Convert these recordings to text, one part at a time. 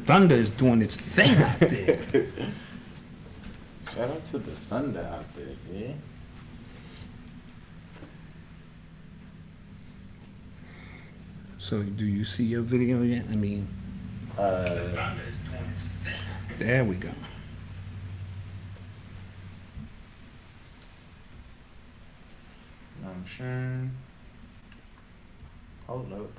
thunder is doing its thing out there. Shout out to the thunder out there, yeah. So, do you see your video yet? I mean, there we go. I'm sure. Hold up.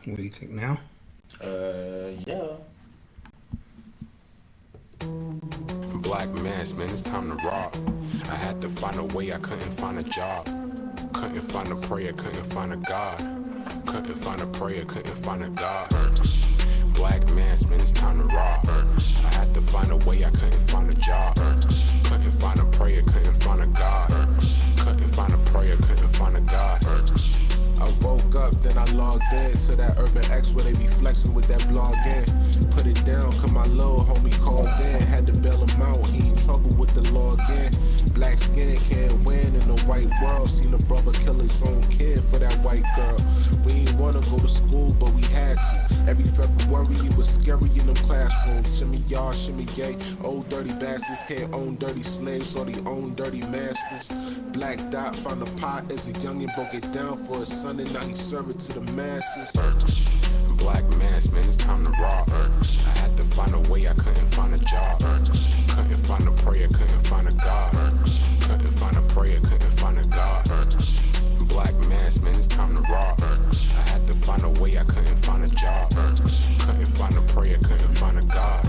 What do you think now? Yeah. Black mass, man, it's time to rock. I had to find a way, I couldn't find a job. Couldn't find a prayer, couldn't find a God. Couldn't find a prayer, couldn't find a God. Black mass, man, it's time to rock. I had to find a way, I couldn't find a job. Couldn't find a prayer, couldn't find a God. Couldn't find a prayer, couldn't find a God. I woke up, then I logged in to that Urban X where they be flexing with that blog in. Put it down, cause my little homie called in. Had to bail him out, he in trouble with the law again. Black skin can't win in the white world. Seen a brother kill his own kid for that white girl. We ain't wanna go to school, but we had to. Every February it was scary in them classrooms. Shimmy y'all, shimmy gay. Old dirty bastards can't own dirty slaves, or they own dirty masters. Black Dot found a pot as a youngin', broke it down for his son, and now he serve it to the masses. Black mass, man, it's time to rock. I had to find a way, I couldn't find a job. Couldn't find a prayer, couldn't find a God. Couldn't find a prayer, couldn't find a God. Black mass, man, it's time to rock. I had to find a way, I couldn't find a job. Couldn't find a prayer, couldn't find a God.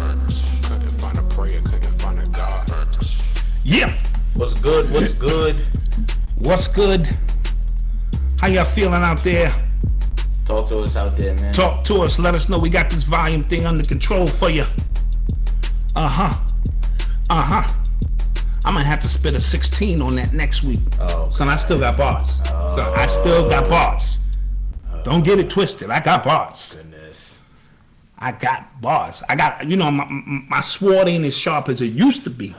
Couldn't find a prayer, couldn't find a God. Yeah. What's good? What's good? What's good? How y'all feeling out there? Talk to us out there, man. Talk to us. Let us know we got this volume thing under control for you. I'm gonna have to spit a 16 on that next week. Oh, so I still got bars. So I still got bars. Don't get it twisted. I got bars. Goodness. I got bars. I got, my sword ain't as sharp as it used to be.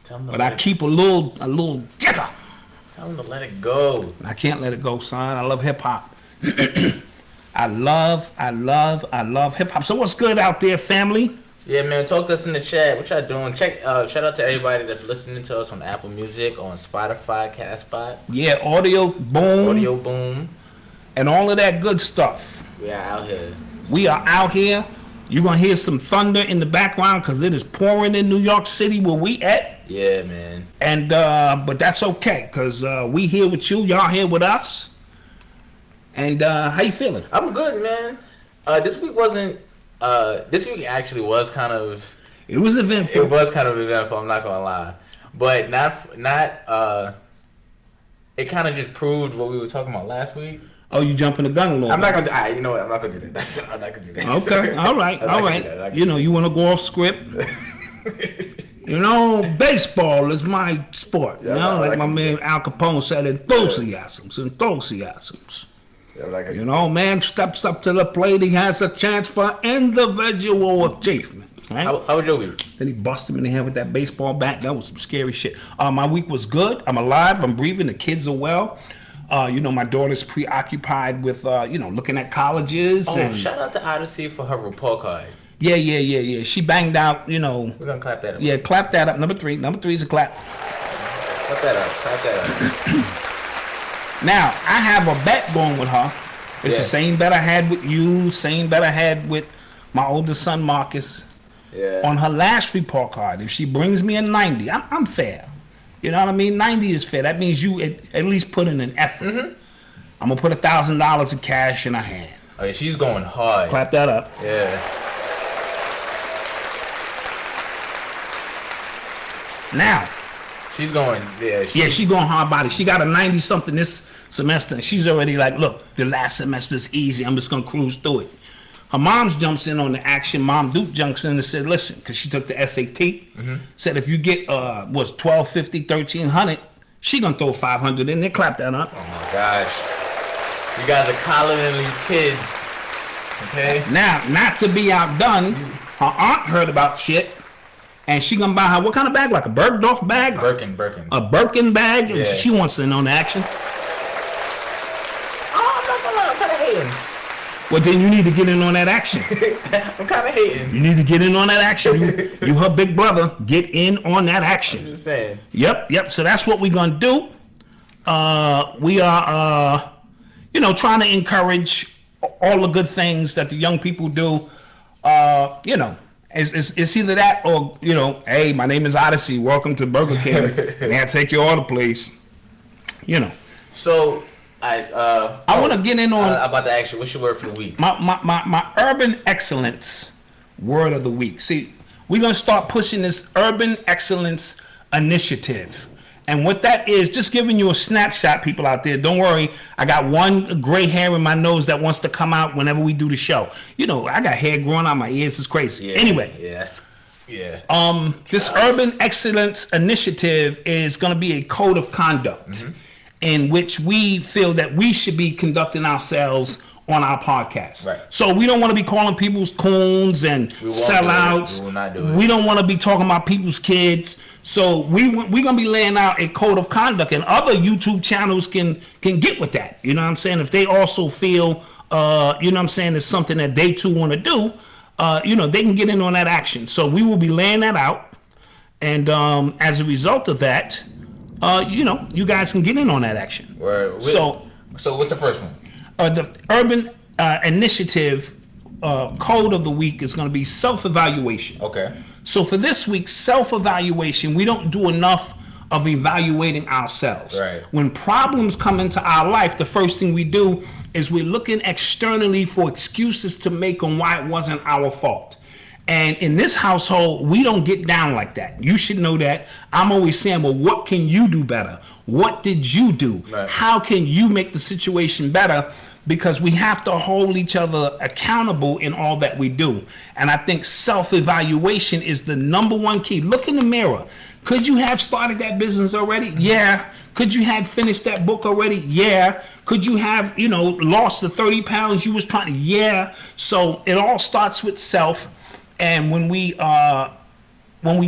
But I keep a little jigger. Tell him to let it go. I can't let it go, son. I love hip hop. I love hip hop. So what's good out there, family? Yeah, man. Talk to us in the chat. What y'all doing? Shout out to everybody that's listening to us on Apple Music, on Spotify, Castbox. Yeah, Audio Boom, and all of that good stuff. We are out here. We are out here. You're gonna hear some thunder in the background because it is pouring in New York City where we at. Yeah, man. And but that's okay because we here with you. Y'all here with us. And how you feeling? I'm good, man. This week wasn't. This week actually was kind of. It was eventful. It was kind of eventful. I'm not gonna lie, but not. It kind of just proved what we were talking about last week. Oh, you jumping the gun a little I'm bit. not gonna. You know what? I'm not gonna do that. I'm not gonna do that. Okay. All right. You want to go off script. Baseball is my sport. Like my man Al Capone said, enthusiasms. Yeah, man steps up to the plate, he has a chance for individual achievement. Right? How was your week? Then he busted him in the head with that baseball bat. That was some scary shit. My week was good. I'm alive. I'm breathing. The kids are well. My daughter's preoccupied with, looking at colleges. Oh, shout out to Odyssey for her report card. Yeah. She banged out, We're going to clap that up. Yeah, clap that up. Number three is a clap. Clap that up. Now, I have a bet going with her. It's the same bet I had with you, same bet I had with my oldest son, Marcus. Yeah. On her last report card, if she brings me a 90, I'm fair. You know what I mean? 90 is fair. That means you at least put in an effort. Mm-hmm. I'm going to put $1,000 in cash in her hand. Oh, yeah, she's going hard. Clap that up. Yeah. Now. She's going, she's going hard body. She got a 90-something this semester, and she's already like, look, the last semester's easy. I'm just going to cruise through it. Her mom jumps in on the action. Mom Duke jumps in and said, listen, because she took the SAT, said if you get, 1250, 1300, she going to throw 500 in there. Clap that up. Oh, my gosh. You guys are collaring these kids. Okay. Now, not to be outdone, her aunt heard about shit, and she gonna buy her what kind of bag? Like a Bergdorf bag? Birkin. A Birkin bag? Yeah. She wants in on the action. Oh, I'm kind of hating. Well, then you need to get in on that action. I'm kind of hating. You need to get in on that action. You her big brother. Get in on that action. Just saying. Yep. So that's what we're gonna do. We are, trying to encourage all the good things that the young people do. It's either that or hey, my name is Odyssey. Welcome to Burger King. May I take your order, please? So I want to get in on about the action. What's your word for the week? my urban excellence word of the week. See, we're gonna start pushing this urban excellence initiative. And what that is, just giving you a snapshot, people out there. Don't worry, I got one gray hair in my nose that wants to come out whenever we do the show. I got hair growing out my ears. It's crazy. Yeah, anyway. Yes. Yeah. This urban excellence initiative is going to be a code of conduct in which we feel that we should be conducting ourselves on our podcast. Right. So we don't want to be calling people's coons and sellouts. We will not do it. We don't want to be talking about people's kids. So we're gonna be laying out a code of conduct, and other YouTube channels can get with that. You know what I'm saying? If they also feel, it's something that they too want to do, they can get in on that action. So we will be laying that out, and as a result of that, you guys can get in on that action. So what's the first one? The urban initiative code of the week is going to be self-evaluation. Okay. So for this week's self-evaluation, we don't do enough of evaluating ourselves. Right. When problems come into our life, the first thing we do is we're looking externally for excuses to make on why it wasn't our fault. And in this household, we don't get down like that. You should know that. I'm always saying, well, what can you do better? What did you do? Right. How can you make the situation better? Because we have to hold each other accountable in all that we do. And I think self-evaluation is the number one key. Look in the mirror. Could you have started that business already? Yeah. Could you have finished that book already? Yeah. Could you have, lost the 30 pounds you was trying to? Yeah. So it all starts with self. And when we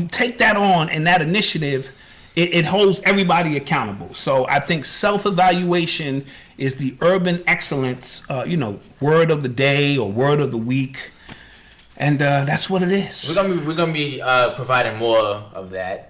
take that on and that initiative, it holds everybody accountable. So I think self-evaluation is the urban excellence, word of the day or word of the week, and that's what it is. We're gonna be providing more of that.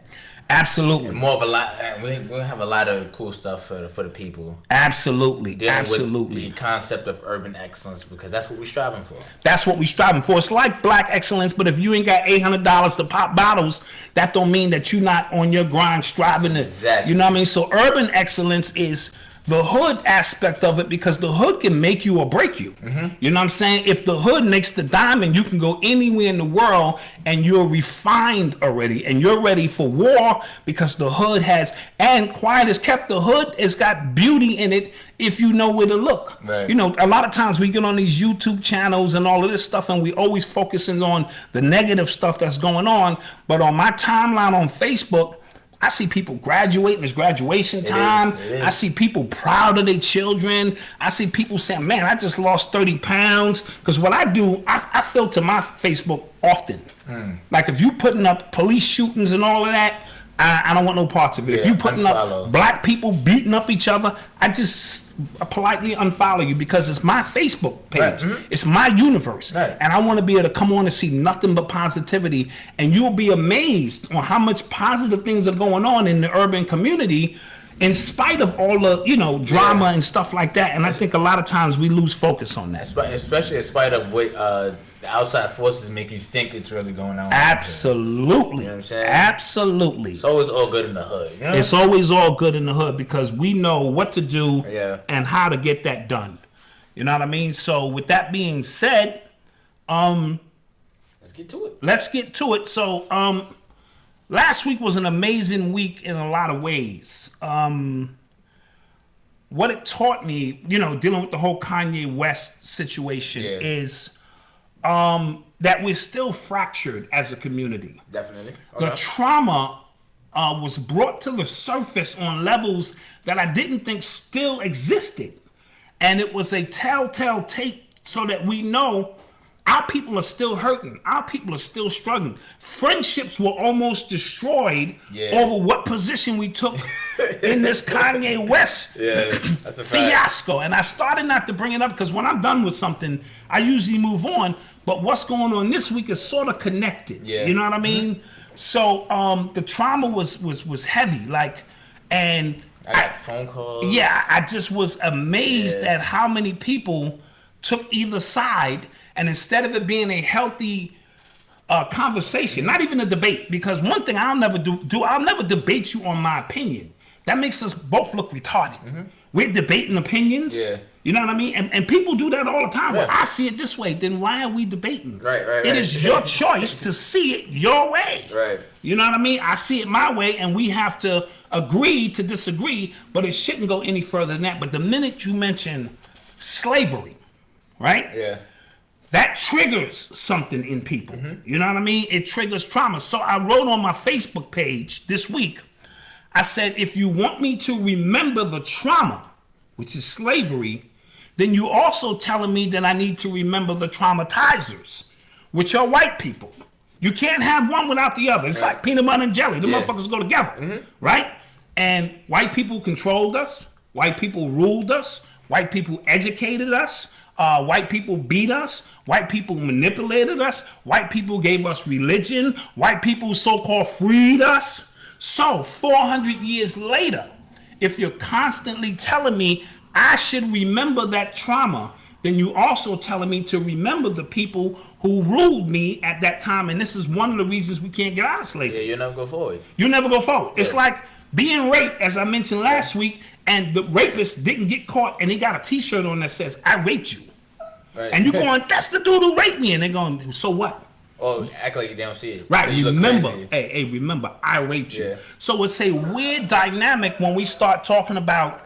Absolutely. More of a lot. We'll have a lot of cool stuff for the people. Absolutely. Dealing with the concept of urban excellence, because that's what we're striving for. That's what we're striving for. It's like black excellence, but if you ain't got $800 to pop bottles, that don't mean that you're not on your grind striving to. Exactly. You know what I mean? So urban excellence is the hood aspect of it, because the hood can make you or break you. You know what I'm saying? If the hood makes the diamond, you can go anywhere in the world and you're refined already and you're ready for war, because the hood has, and quiet as kept, the hood has got beauty in it if you know where to look. Right. A lot of times we get on these YouTube channels and all of this stuff and we always focusing on the negative stuff that's going on. But on my timeline on Facebook, I see people graduating. It's graduation time. It is. I see people proud of their children. I see people saying, man, I just lost 30 pounds. Because what I do, I filter my Facebook often. Like if you putting up police shootings and all of that, I don't want no parts of it. Yeah, if you putting unfollow. up black people beating up each other, I just politely unfollow you, because it's my Facebook page. Right. It's my universe. Right. And I want to be able to come on and see nothing but positivity. And you'll be amazed on how much positive things are going on in the urban community, in spite of all the, drama and stuff like that. And I think a lot of times we lose focus on that. Especially in spite of what the outside forces make you think it's really going on. Absolutely. You know what I'm saying? Absolutely. It's always all good in the hood. You know? It's always all good in the hood, because we know what to do and how to get that done. You know what I mean? So with that being said, let's get to it. So last week was an amazing week in a lot of ways. What it taught me, dealing with the whole Kanye West situation is that we're still fractured as a community. Definitely. The trauma was brought to the surface on levels that I didn't think still existed. And it was a telltale so that we know our people are still hurting. Our people are still struggling. Friendships were almost destroyed over what position we took in this Kanye West that's a fiasco. And I started not to bring it up because when I'm done with something, I usually move on. But what's going on this week is sort of connected. Yeah. You know what I mean? So the trauma was heavy. And I got phone calls. Yeah, I just was amazed at how many people took either side. And instead of it being a healthy conversation, not even a debate, because one thing I'll never do, I'll never debate you on my opinion. That makes us both look retarded. We're debating opinions. Yeah. You know what I mean? And people do that all the time. Well, I see it this way, then why are we debating? Right. It is your choice to see it your way. Right. You know what I mean? I see it my way, and we have to agree to disagree, but it shouldn't go any further than that. But the minute you mention slavery, right? Yeah. That triggers something in people. You know what I mean? It triggers trauma. So I wrote on my Facebook page this week, I said, if you want me to remember the trauma, which is slavery, then you also telling me that I need to remember the traumatizers, which are white people. You can't have one without the other. It's like peanut butter and jelly. The motherfuckers go together, right? And white people controlled us. White people ruled us. White people educated us. White people beat us. White people manipulated us. White people gave us religion. White people so-called freed us. So 400 years later, if you're constantly telling me I should remember that trauma, then you also telling me to remember the people who ruled me at that time. And this is one of the reasons we can't get out of slavery. Yeah, you'll never go forward. You never go forward. It's like being raped, as I mentioned last week, and the rapist didn't get caught, and he got a T-shirt on that says, I raped you. Right. And you going, that's the dude who raped me. And they're going, so what? Oh, act like you don't see it. Right, So you look remember, crazy. hey, remember, I raped you. Yeah. So it's a weird dynamic when we start talking about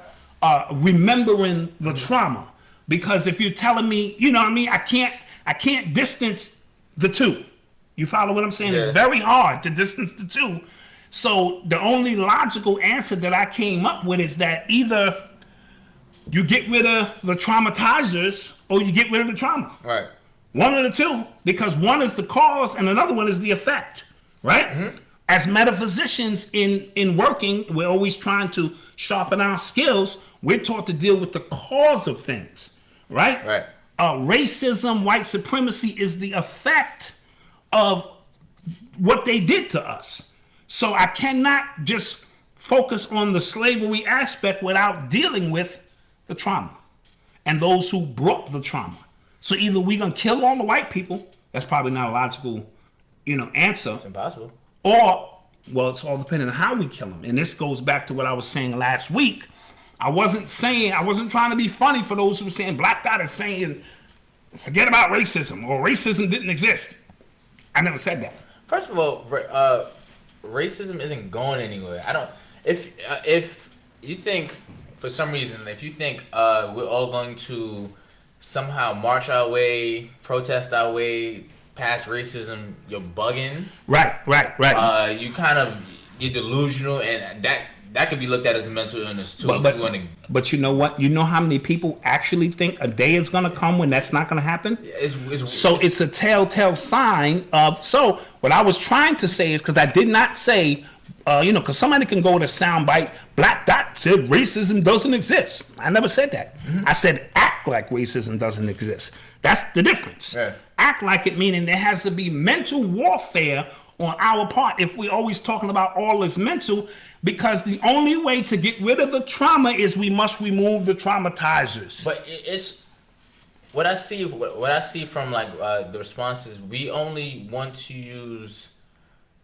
remembering the trauma. Because if you're telling me, you know what I mean, I can't distance the two. You follow what I'm saying? Yeah. It's very hard to distance the two. So the only logical answer that I came up with is that either you get rid of the traumatizers or you get rid of the trauma. Right. One of the two, because one is the cause and another one is the effect, right? As metaphysicians in working, we're always trying to sharpen our skills. We're taught to deal with the cause of things, right? Right. Racism, white supremacy is the effect of what they did to us. So I cannot just focus on the slavery aspect without dealing with the trauma and those who brought the trauma. So either we're going to kill all the white people, that's probably not a logical, answer. It's impossible. Or, well, it's all depending on how we kill them. And this goes back to what I was saying last week. I wasn't trying to be funny for those who were saying Black Dot is saying, forget about racism or racism didn't exist. I never said that. First of all, racism isn't going anywhere. I don't. If you think, for some reason, if you think we're all going to somehow march our way, protest our way past racism, you're bugging. Right. You're delusional, and that could be looked at as a mental illness too. But you know what? You know how many people actually think a day is going to come when that's not going to happen? It's a telltale sign of. So what I was trying to say is, because I did not say, because somebody can go with a soundbite. Black Dot said racism doesn't exist. I never said that. I said act like racism doesn't exist. That's the difference. Yeah. Act like it, meaning there has to be mental warfare on our part if we're always talking about all is mental, because the only way to get rid of the trauma is we must remove the traumatizers. But it's what I see from the responses. We only want to use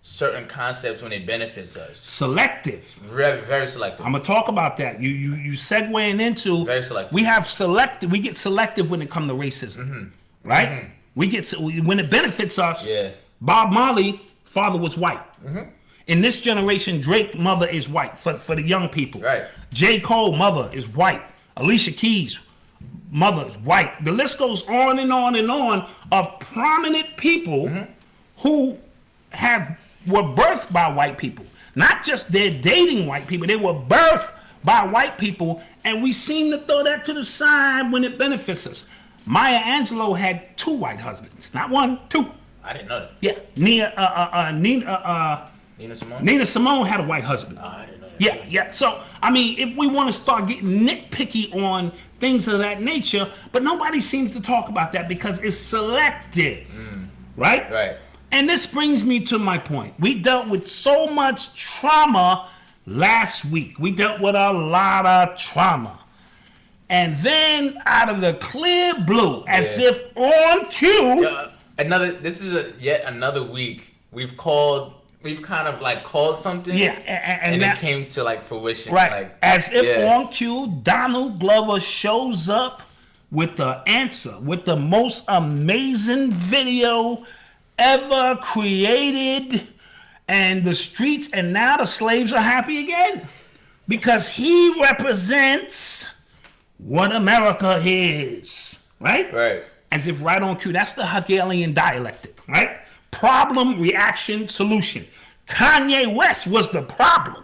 certain concepts when it benefits us. Selective. Very, very selective. I'm gonna talk about that. You segueing into very selective. We get selective when it comes to racism, right? When it benefits us. Yeah. Bob Marley father was white. In this generation, Drake mother is white for the young people. Right. J. Cole mother is white. Alicia Keys mother is white. The list goes on and on and on of prominent people who were birthed by white people. Not just they're dating white people, they were birthed by white people, and we seem to throw that to the side when it benefits us. Maya Angelou had 2 white husbands, not 1, 2. I didn't know that. Yeah, Nina Simone? Nina Simone had a white husband. Oh, I didn't know that. Yeah. So, I mean, if we want to start getting nitpicky on things of that nature, but nobody seems to talk about that because it's selective, right? Right. And this brings me to my point. We dealt with so much trauma last week. We dealt with a lot of trauma. And then out of the clear blue, as if on cue. This is yet another week we've kind of like called something. Yeah. And it came to like fruition. Right. Like, as if on cue, Donald Glover shows up with the answer, with the most amazing video ever created, and the streets, and now the slaves are happy again because he represents what America is, right? Right. As if right on cue. That's the Hegelian dialectic, right? Problem, reaction, solution. Kanye West was the problem.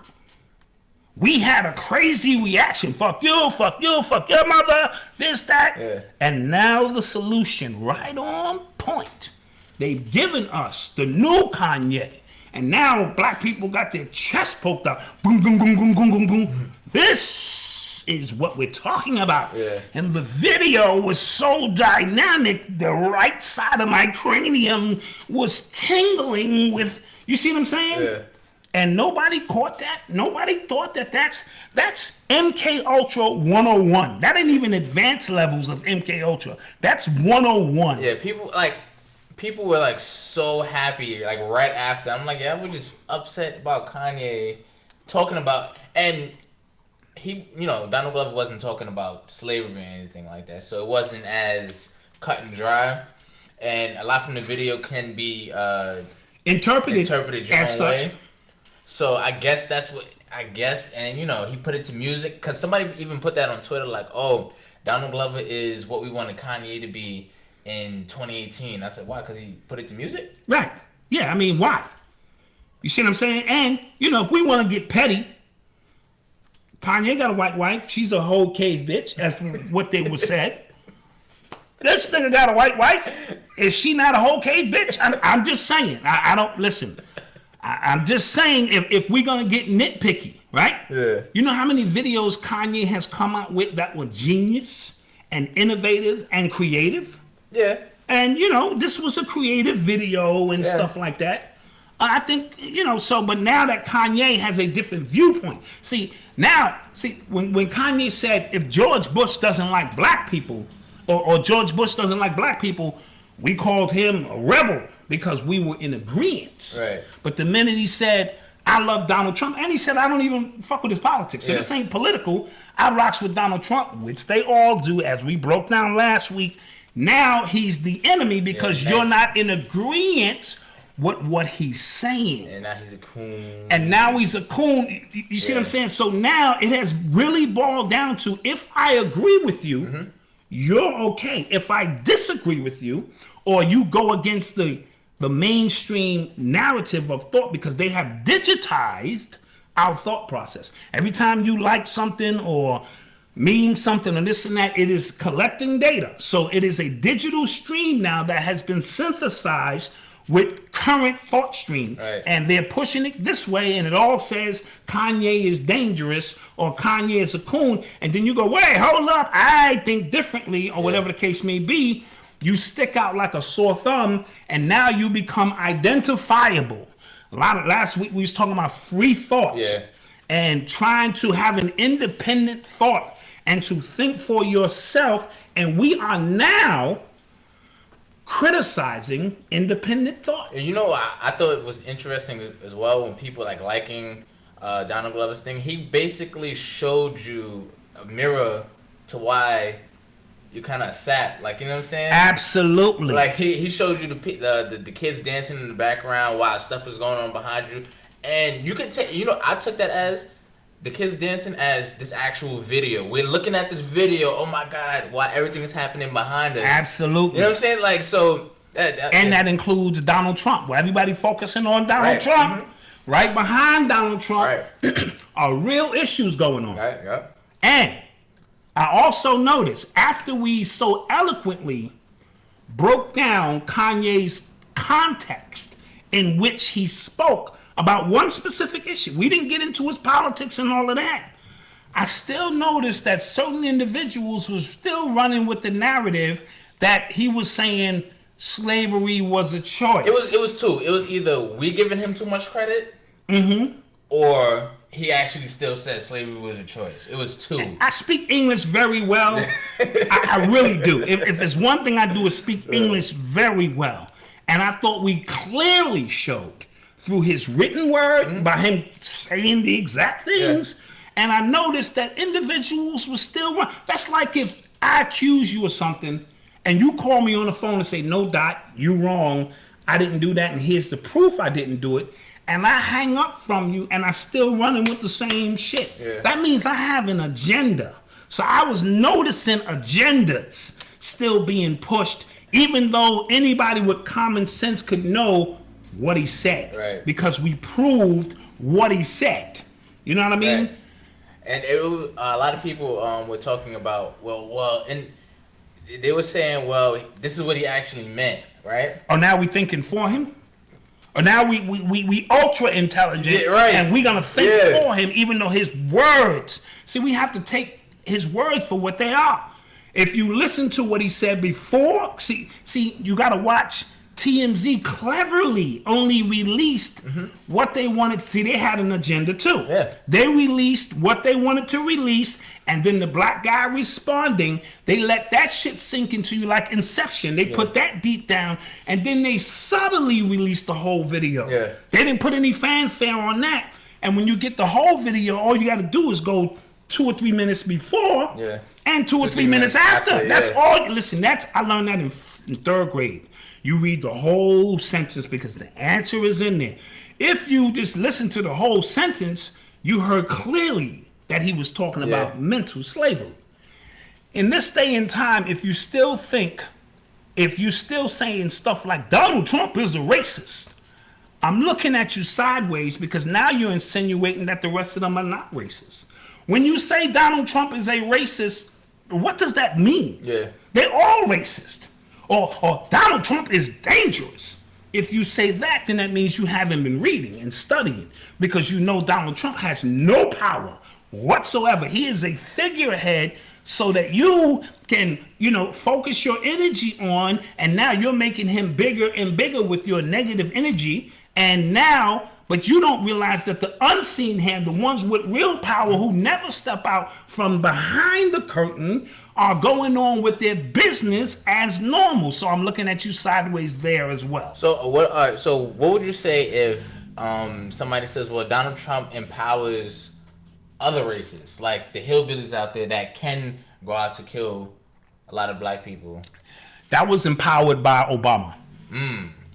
We had a crazy reaction. Fuck you, fuck your mother, this, that. Yeah. And now the solution, right on point. They've given us the new Kanye. And now black people got their chest poked out. Boom, boom, boom, boom, boom, boom, boom. This is what we're talking about. Yeah. And the video was so dynamic, the right side of my cranium was tingling with, you see what I'm saying? Yeah. And nobody caught that. Nobody thought that's MK Ultra 101. That ain't even advanced levels of MK Ultra. That's 101. Yeah, people were like so happy like right after. I'm like, yeah, we're just upset about Kanye talking about, and he, Donald Glover wasn't talking about slavery or anything like that, so it wasn't as cut and dry, and a lot from the video can be interpreted your own way. So I guess and he put it to music, because somebody even put that on Twitter like, oh, Donald Glover is what we wanted Kanye to be in 2018. I said, why? Because he put it to music? Right. Yeah, I mean, why? You see what I'm saying? And, if we want to get petty, Kanye got a white wife. She's a whole cave bitch, as what they would said. This nigga got a white wife. Is she not a whole cave bitch? I'm just saying. I don't, listen. I'm just saying, if we're going to get nitpicky, right? Yeah. You know how many videos Kanye has come out with that were genius and innovative and creative? Yeah. And, this was a creative video and stuff like that. I think, but now that Kanye has a different viewpoint. When Kanye said, if George Bush doesn't like black people, or George Bush doesn't like black people, we called him a rebel because we were in agreement. Right. But the minute he said, I love Donald Trump, and he said, I don't even fuck with his politics. So this ain't political. I rocks with Donald Trump, which they all do, as we broke down last week. Now he's the enemy because you're not in agreement with what he's saying. And now he's a coon. You see what I'm saying? So now it has really boiled down to, if I agree with you, you're okay. If I disagree with you, or you go against the mainstream narrative of thought, because they have digitized our thought process. Every time you like something or meme something and this and that, it is collecting data. So it is a digital stream now that has been synthesized with current thought stream. Right. And they're pushing it this way, and it all says Kanye is dangerous or Kanye is a coon. And then you go, wait, hold up, I think differently, or whatever the case may be. You stick out like a sore thumb, and now you become identifiable. Last week we was talking about free thought and trying to have an independent thought and to think for yourself. And we are now criticizing independent thought. And I thought it was interesting as well when people liking Donald Glover's thing. He basically showed you a mirror to why you kind of sat, you know what I'm saying? Absolutely. He showed you the kids dancing in the background while stuff is going on behind you, and you could take, I took that as the kids dancing as this actual video. We're looking at this video. Oh my God! Why everything is happening behind us? Absolutely. You know what I'm saying? That includes Donald Trump. Where everybody focusing on Donald Trump, right behind Donald Trump, are real issues going on. Right. Yeah. And I also noticed after we so eloquently broke down Kanye's context in which he spoke about one specific issue, we didn't get into his politics and all of that. I still noticed that certain individuals was still running with the narrative that he was saying slavery was a choice. It was two. It was either we giving him too much credit, or he actually still said slavery was a choice. It was two. I speak English very well. I really do. If it's one thing I do is speak English very well. And I thought we clearly showed through his written word, by him saying the exact things. And I noticed that individuals were still wrong. That's like if I accuse you of something and you call me on the phone and say, no, Dot, you wrong. I didn't do that. And here's the proof I didn't do it. And I hang up from you and I still running with the same shit. Yeah. That means I have an agenda. So I was noticing agendas still being pushed, even though anybody with common sense could know what he said. Right. Because we proved what he said. You know what I mean? Right. And it was, a lot of people were talking about, and they were saying, well, this is what he actually meant, right? Or now we thinking for him? Or now we ultra intelligent, and we gonna think for him, even though his words. See, we have to take his words for what they are. If you listen to what he said before, see, you gotta watch. TMZ cleverly only released what they wanted. See, they had an agenda too. Yeah. They released what they wanted to release, and then the black guy responding, they let that shit sink into you like Inception. They put that deep down, and then they subtly released the whole video. Yeah. They didn't put any fanfare on that. And when you get the whole video, all you got to do is go 2 or 3 minutes before and 2 or 3 minutes after. That's all. Listen, I learned that in 3rd grade. You read the whole sentence because the answer is in there. If you just listen to the whole sentence, you heard clearly that he was talking about mental slavery. In this day and time, if you still saying stuff like Donald Trump is a racist, I'm looking at you sideways because now you're insinuating that the rest of them are not racist. When you say Donald Trump is a racist, what does that mean? Yeah. They're all racist. Or Donald Trump is dangerous. If you say that, then that means you haven't been reading and studying, because you know Donald Trump has no power whatsoever. He is a figurehead so that you can, focus your energy on, and now you're making him bigger and bigger with your negative energy. And now, but you don't realize that the unseen hand, the ones with real power who never step out from behind the curtain, are going on with their business as normal. So I'm looking at you sideways there as well. So what would you say if somebody says, well, Donald Trump empowers other races, like the hillbillies out there that can go out to kill a lot of black people? That was empowered by Obama.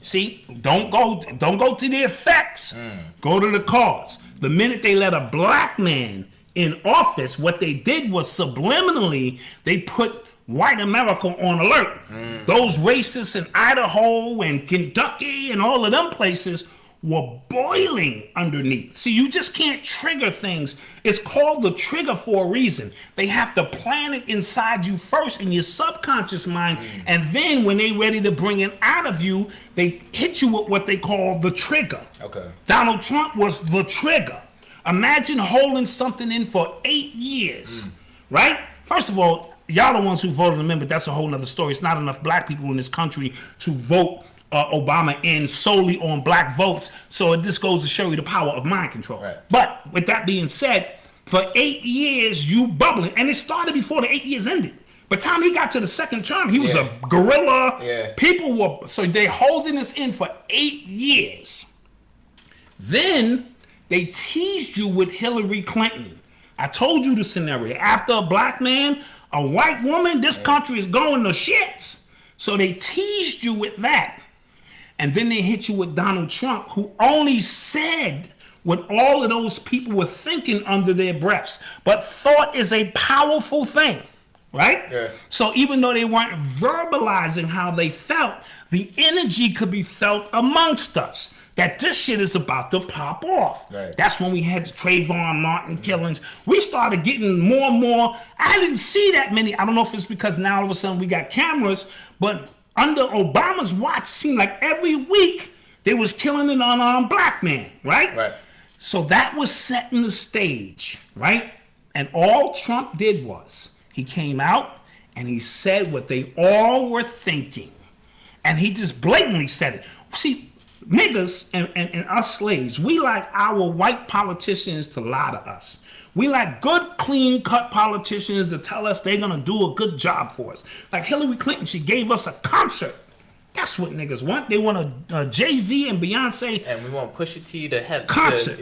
See, don't go to the effects. Go to the cause. The minute they let a black man in office, what they did was subliminally, they put white America on alert. Those racists in Idaho and Kentucky and all of them places were boiling underneath. See, you just can't trigger things. It's called the trigger for a reason. They have to plant it inside you first in your subconscious mind, and then when they're ready to bring it out of you, they hit you with what they call the trigger. Okay. Donald Trump was the trigger. Imagine holding something in for 8 years, right? First of all, y'all the ones who voted him in, but that's a whole nother story. It's not enough black people in this country to vote Obama in solely on black votes. So this goes to show you the power of mind control. Right. But with that being said, for 8 years, you bubbling, and it started before the 8 years ended. By the time he got to the second term, he was a gorilla. Yeah. People were, so they holding us in for 8 years. Then they teased you with Hillary Clinton. I told you the scenario. After a black man, a white woman, this country is going to shits. So they teased you with that. And then they hit you with Donald Trump, who only said what all of those people were thinking under their breaths. But thought is a powerful thing, right? Yeah. So even though they weren't verbalizing how they felt, the energy could be felt amongst us that this shit is about to pop off. Right. That's when we had the Trayvon Martin killings. We started getting more and more. I didn't see that many. I don't know if it's because now all of a sudden we got cameras, but under Obama's watch, it seemed like every week they was killing an unarmed black man, right? Right. So that was setting the stage, right? And all Trump did was he came out and he said what they all were thinking. And he just blatantly said it. See, niggas and us slaves, we like our white politicians to lie to us. We like good, clean-cut politicians to tell us they're going to do a good job for us. Like Hillary Clinton, she gave us a concert. That's what niggas want. They want a Jay-Z and Beyonce And we want Pusha T to have concert.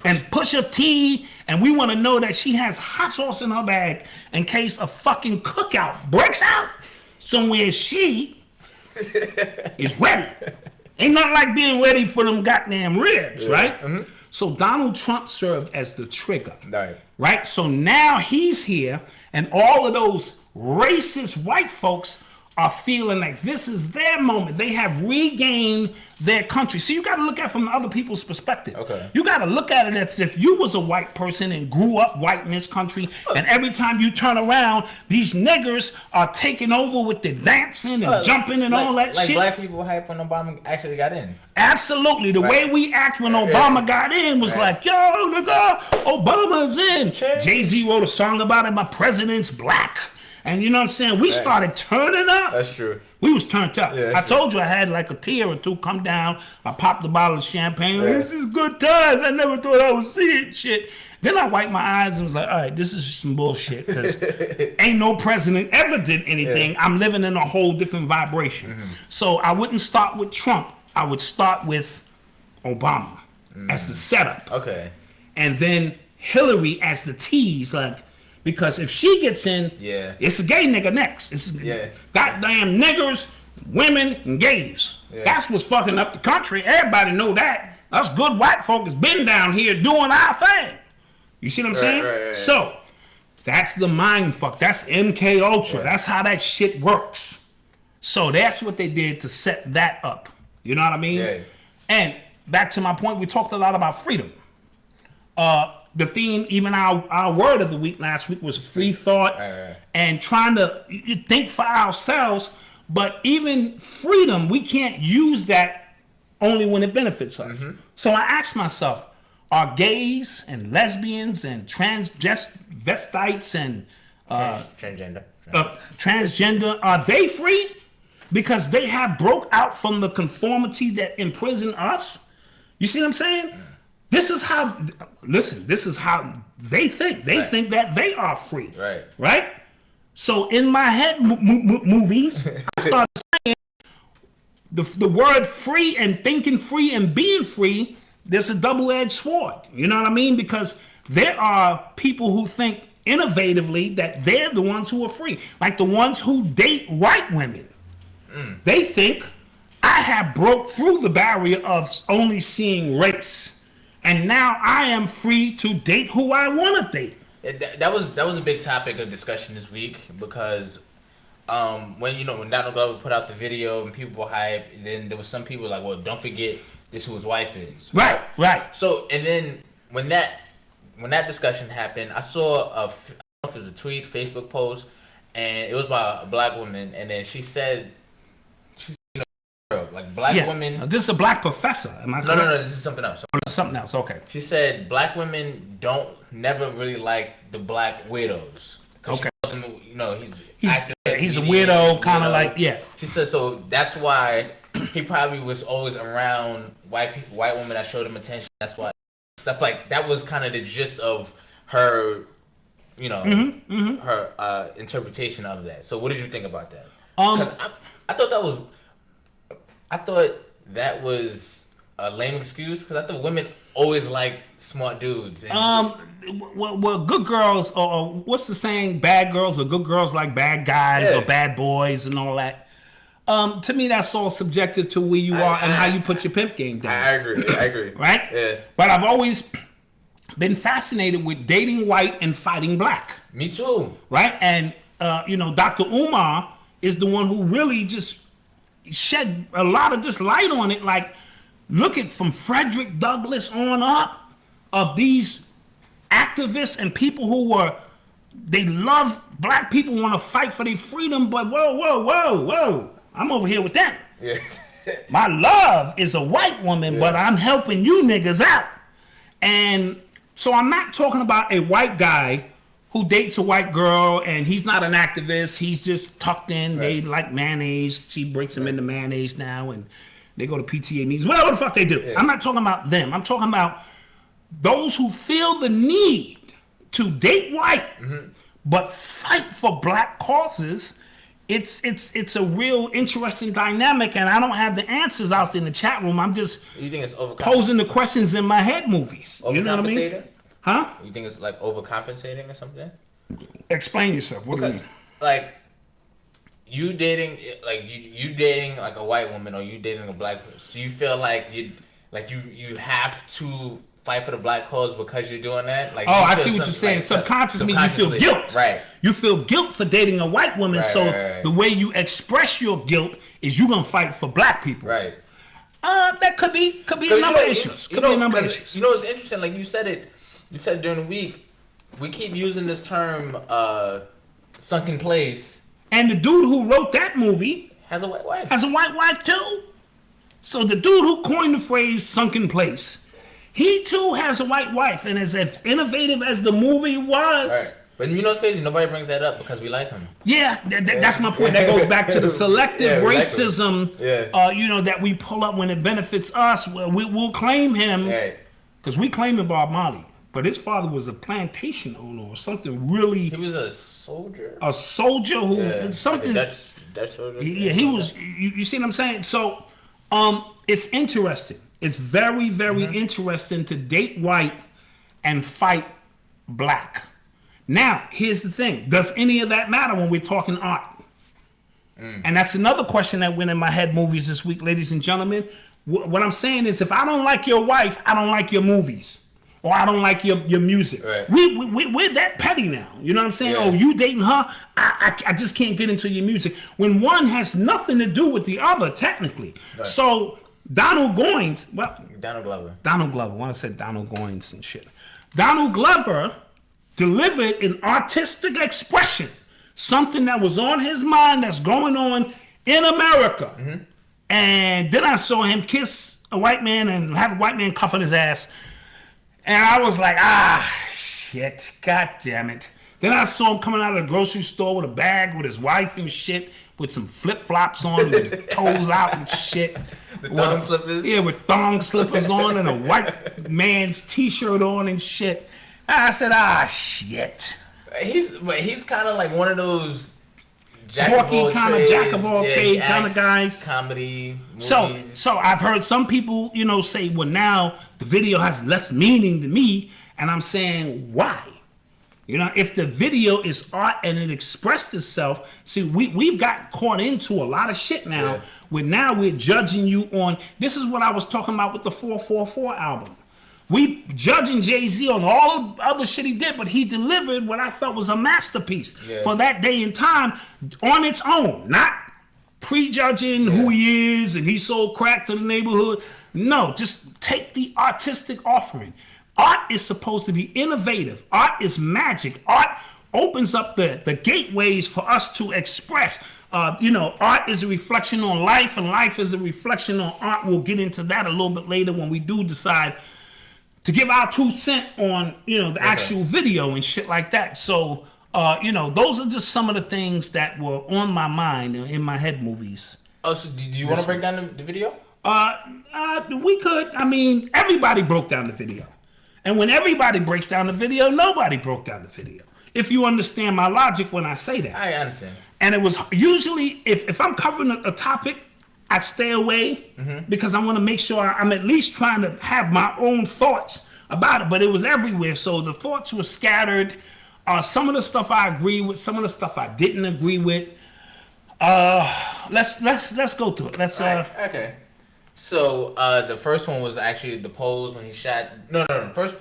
And Pusha T, and we want to know that she has hot sauce in her bag in case a fucking cookout breaks out somewhere she is ready. Ain't nothing like being ready for them goddamn ribs, right? Mm-hmm. So Donald Trump served as the trigger, right? So now he's here, and all of those racist white folks are feeling like this is their moment. They have regained their country. So you got to look at it from other people's perspective. Okay. You got to look at it as if you was a white person and grew up white in this country, and every time you turn around, these niggers are taking over with the dancing and jumping and all that like shit. Black people hype when Obama actually got in. Absolutely. The way we act when Obama got in was like, yo, nigga, Obama's in. Jay-Z wrote a song about it, my president's black. And you know what I'm saying? We started turning up. That's true. We was turned up. Yeah, I told you I had like a tear or two come down. I popped a bottle of champagne. This is good times. I never thought I would see it. Shit. Then I wiped my eyes and was like, all right, this is some bullshit. Because ain't no president ever did anything. I'm living in a whole different vibration. Mm-hmm. So I wouldn't start with Trump. I would start with Obama as the setup. Okay. And then Hillary as the tease, like, because if she gets in, it's a gay nigga next. It's goddamn niggers, women, and gays. Yeah. That's what's fucking up the country. Everybody know that. Us good white folk has been down here doing our thing. You see what I'm saying? Right. So that's the mind fuck. That's MK Ultra. Yeah. That's how that shit works. So that's what they did to set that up. You know what I mean? Yeah. And back to my point, we talked a lot about freedom. The theme, even our word of the week last week was free thought and trying to think for ourselves. But even freedom, we can't use that only when it benefits us. Mm-hmm. So I asked myself, are gays and lesbians and transvestites and transgender, are they free? Because they have broke out from the conformity that imprisoned us? You see what I'm saying? This is how, this is how they think. They think that they are free. Right? So in my head movies, I started saying the word free and thinking free and being free, there's a double-edged sword. You know what I mean? Because there are people who think innovatively that they're the ones who are free. Like the ones who date white women. They think, I have broke through the barrier of only seeing race. And now I am free to date who I want to date. That was a big topic of discussion this week because when Donald Glover put out the video and people were hype, then there was some people like, well, don't forget this who his wife is. Right. So and then when that discussion happened, I saw I don't know if it was a tweet, Facebook post, and it was by a black woman, and then she said. Like black women. This is a black professor. Am I correct? No. This is something else. Oh, this is something else. Okay. She said black women never really like the black widows. Okay. He's a weirdo, kind of like She said so. That's why he probably was always around white women that showed him attention. That's why stuff like that was kind of the gist of her, her interpretation of that. So what did you think about that? I thought that was a lame excuse because I thought women always like smart dudes. Well, good girls, or what's the saying? Bad girls or good girls like bad guys or bad boys and all that. To me, that's all subjective to where you are and how you put your pimp game down. I agree. Right? Yeah. But I've always been fascinated with dating white and fighting black. Me too. Right? And, Dr. Umar is the one who really just shed a lot of just light on it. Like, look at from Frederick Douglass on up of these activists and people who they love black people, want to fight for their freedom, but whoa, I'm over here with them. Yeah. My love is a white woman, but I'm helping you niggas out. And so I'm not talking about a white guy who dates a white girl and he's not an activist. He's just tucked in. Right. They like mayonnaise. She breaks them into mayonnaise now and they go to PTA meetings. Whatever the fuck they do. Yeah. I'm not talking about them. I'm talking about those who feel the need to date white, but fight for black causes. It's a real interesting dynamic, and I don't have the answers out there in the chat room. I'm just posing the questions in my head movies. You know what I mean? Huh? You think it's like overcompensating or something? Explain yourself. What do you mean? Like you dating like a white woman or you dating a black person, so you feel like you have to fight for the black cause because you're doing that? Like, I see what you're saying. Like, subconsciously, you feel guilt. Right. You feel guilt for dating a white woman, right. The way you express your guilt is you're going to fight for black people. Right. That could be a number of issues. Could be a number of issues. You know, it's interesting. Like you said during the week, we keep using this term, sunken place. And the dude who wrote that movie has a white wife. Has a white wife, too. So the dude who coined the phrase sunken place, he too has a white wife, and as innovative as the movie was. Right. But you know what's crazy? Nobody brings that up because we like him. Yeah, that's my point. That goes back to the selective racism, that we pull up when it benefits us. We'll claim him because we claim him Bob Marley. But his father was a plantation owner or something really. He was a soldier. A soldier who something. Like Dutch soldier. Yeah, he was. You see what I'm saying? So, it's interesting. It's very, very interesting to date white and fight black. Now, here's the thing. Does any of that matter when we're talking art? And that's another question that went in my head movies this week, ladies and gentlemen. What I'm saying is if I don't like your wife, I don't like your movies. Or I don't like your music. Right. We're that petty now. You know what I'm saying? Yeah. Oh, you dating her? I just can't get into your music. When one has nothing to do with the other, technically. Right. So Donald Glover. When I said Donald Goines and shit. Donald Glover delivered an artistic expression. Something that was on his mind that's going on in America. And then I saw him kiss a white man and have a white man cuffing his ass. And I was like, shit, god damn it. Then I saw him coming out of the grocery store with a bag with his wife and shit, with some flip-flops on, with his toes out and shit. The thong slippers? Yeah, with thong slippers on and a white man's t-shirt on and shit. I said, shit. He's kind of like one of those jack of all trades kind of guys. Comedy, movies. So I've heard some people, say, well, now the video has less meaning to me, and I'm saying, why? If the video is art and it expressed itself, see, we've got caught into a lot of shit now. Yeah. We're judging you on. This is what I was talking about with the 444 album. We judging Jay-Z on all the other shit he did, but he delivered what I felt was a masterpiece for that day and time on its own, not prejudging who he is and he sold crack to the neighborhood. No, just take the artistic offering. Art is supposed to be innovative. Art is magic. Art opens up the gateways for us to express. Art is a reflection on life, and life is a reflection on art. We'll get into that a little bit later when we do decide to give our 2 cents on, the actual video and shit like that. So, those are just some of the things that were on my mind in my head movies. Oh, so do you want to break down the video? We could. I mean, everybody broke down the video. And when everybody breaks down the video, nobody broke down the video. If you understand my logic when I say that. I understand. And it was usually, if I'm covering a topic, I stay away because I want to make sure I'm at least trying to have my own thoughts about it. But it was everywhere, so the thoughts were scattered. Some of the stuff I agree with, some of the stuff I didn't agree with. Let's go through it. Okay. So the first one was actually the pose when he shot. No. First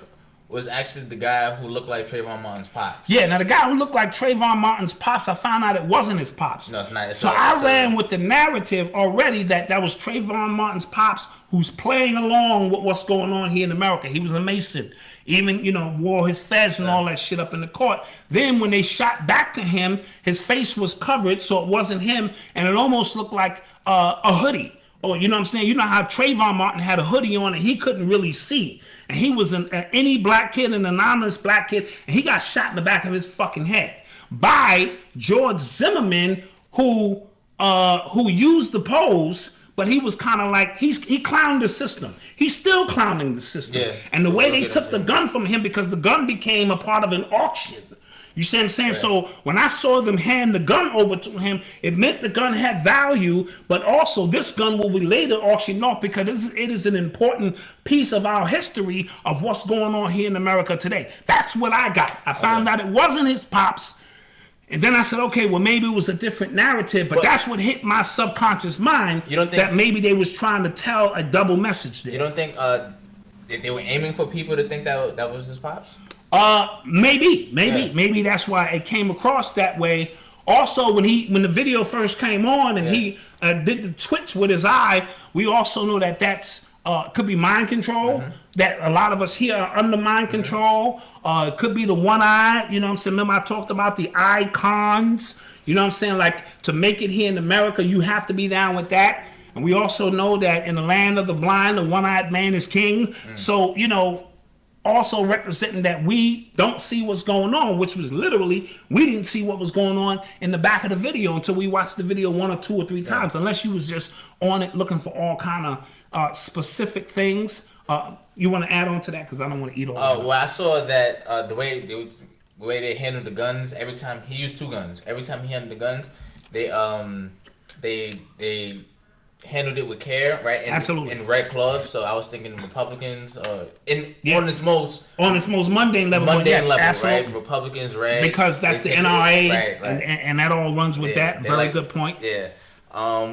was actually the guy who looked like Trayvon Martin's pops. Yeah, now the guy who looked like Trayvon Martin's pops, I found out it wasn't his pops. No, it's not. So I ran with the narrative already that was Trayvon Martin's pops who's playing along with what's going on here in America. He was a Mason. Even, wore his fez and all that shit up in the court. Then when they shot back to him, his face was covered, so it wasn't him, and it almost looked like a hoodie. Or, you know what I'm saying? You know how Trayvon Martin had a hoodie on and he couldn't really see. And he was any black kid, an anonymous black kid, and he got shot in the back of his fucking head by George Zimmerman, who used the pose. But he was kind of like, he clowned the system. He's still clowning the system. Yeah. And the way they took the gun from him, because the gun became a part of an auction. You see what I'm saying? Right. So when I saw them hand the gun over to him, it meant the gun had value, but also this gun will be later auctioned off because it is an important piece of our history of what's going on here in America today. That's what I got. I found out it wasn't his pops. And then I said, okay, well, maybe it was a different narrative, but that's what hit my subconscious mind. You don't think that maybe they was trying to tell a double message there? You don't think they were aiming for people to think that was his pops? Maybe that's why it came across that way. Also, when the video first came on and he did the twitch with his eye, we also know that that's could be mind control. Mm-hmm. That a lot of us here are under mind control. It could be the one eye. You know what I'm saying? Remember I talked about the icons. You know what I'm saying? Like, to make it here in America, you have to be down with that. And we also know that in the land of the blind, the one-eyed man is king. So, also representing that we don't see what's going on, which was literally, we didn't see what was going on in the back of the video until we watched the video 1 or 2 or 3 times, unless you was just on it looking for all kind of specific things. You want to add on to that? Because I don't want to eat all well, I saw that the way they handled the guns, every time he used 2 guns. Every time he handled the guns, they handled it with care, right? Absolutely. In red cloth. So I was thinking Republicans, on this most mundane level, absolutely. Right? Republicans, red. Because that's the NRA, right. And that all runs with that. Very good point. Yeah.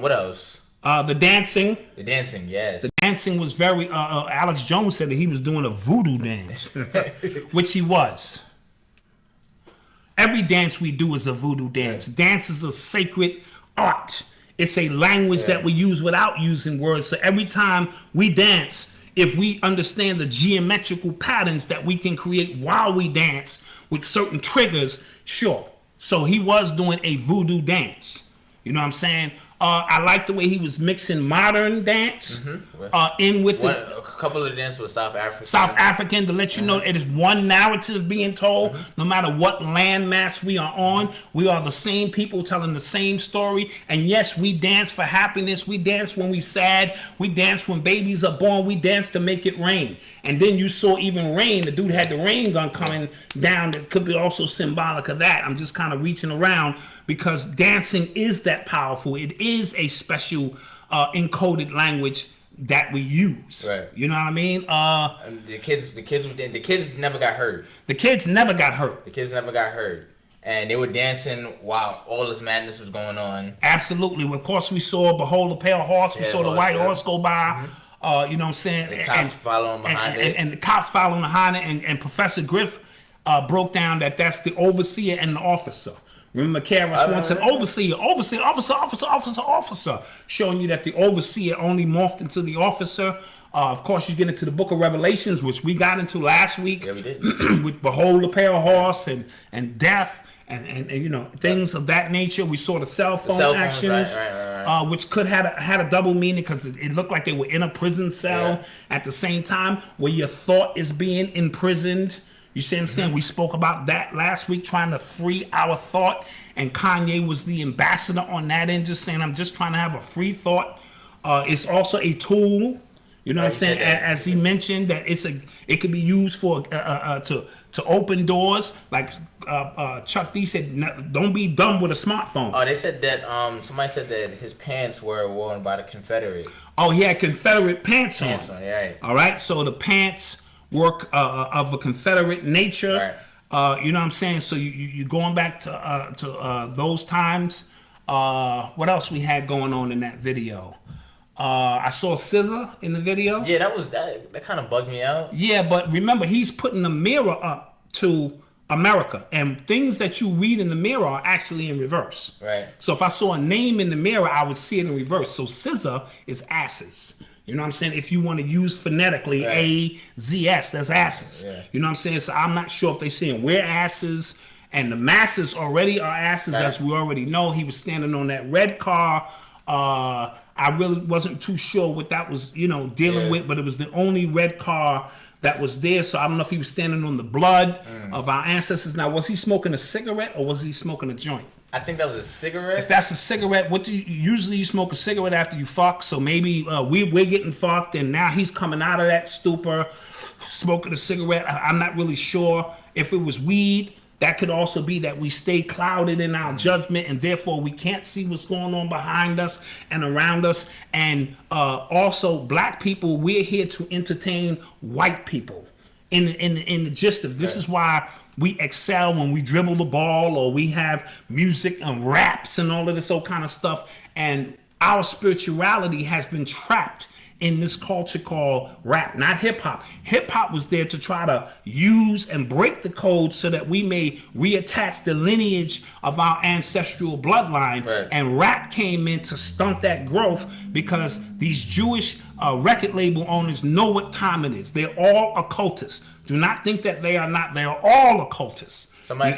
What else? The dancing. The dancing, yes. The dancing was very. Alex Jones said that he was doing a voodoo dance, which he was. Every dance we do is a voodoo dance. Right. Dance is a sacred art. It's a language that we use without using words. So every time we dance, if we understand the geometrical patterns that we can create while we dance with certain triggers, sure. So he was doing a voodoo dance. You know what I'm saying? I like the way he was mixing modern dance in with a couple of dances with South African to let you know it is one narrative being told. No matter what landmass we are on, we are the same people telling the same story. And yes, we dance for happiness. We dance when we sad. We dance when babies are born. We dance to make it rain. And then you saw even rain. The dude had the rain gun coming down. That could be also symbolic of that. I'm just kind of reaching around because dancing is that powerful. It is a special encoded language that we use. Right. You know what I mean? The kids never got hurt. The kids never got hurt. The kids never got hurt. And they were dancing while all this madness was going on. Absolutely. Of course, we saw Behold the Pale Horse. We saw the white horse go by. You know what I'm saying? And the cops following behind it. And the cops following behind it. And Professor Griff broke down that that's the overseer and the officer. Remember, Karis once said overseer, officer, showing you that the overseer only morphed into the officer. Of course, you get into the Book of Revelations, which we got into last week. Yeah, we did. With Behold the Pale Horse and death and you know things of that nature. We saw the cell phone actions, right. Which could had a double meaning because it looked like they were in a prison cell at the same time where your thought is being imprisoned. You see what I'm saying? We spoke about that last week, trying to free our thought. And Kanye was the ambassador on that end, just saying, I'm just trying to have a free thought. It's also a tool, you know what I'm saying? As he mentioned, that it could be used for to open doors. Like Chuck D said, don't be dumb with a smartphone. Oh, they said that somebody said that his pants were worn by the Confederate. Oh, he had Confederate pants on. Right. All right, so the pants work of a Confederate nature, you know what I'm saying? So you going back to those times. What else we had going on in that video? I saw SZA in the video. Yeah, that kind of bugged me out. Yeah, but remember, he's putting the mirror up to America, and things that you read in the mirror are actually in reverse. Right. So if I saw a name in the mirror, I would see it in reverse. So SZA is asses. You know what I'm saying? If you want to use phonetically, Right. A-Z-S, that's asses. Yeah. You know what I'm saying? So I'm not sure if they're saying we're asses, and the masses already are asses, Right. as we already know. He was standing on that red car. I really wasn't too sure what that was, dealing with, but it was the only red car that was there. So I don't know if he was standing on the blood of our ancestors. Now, was he smoking a cigarette or was he smoking a joint? I think that was a cigarette. If that's a cigarette, usually you smoke a cigarette after you fuck? So maybe we're getting fucked, and now he's coming out of that stupor, smoking a cigarette. I'm not really sure. If it was weed, that could also be that we stay clouded in our judgment, and therefore we can't see what's going on behind us and around us. And also, black people, we're here to entertain white people. In the gist of this is why we excel when we dribble the ball, or we have music and raps and all of this old kind of stuff. And our spirituality has been trapped in this culture called rap, not hip hop. Hip hop was there to try to use and break the code so that we may reattach the lineage of our ancestral bloodline. Right. And rap came in to stunt that growth because these Jewish record label owners know what time it is. They're all occultists. Do not think that they are not. They are all occultists. Somebody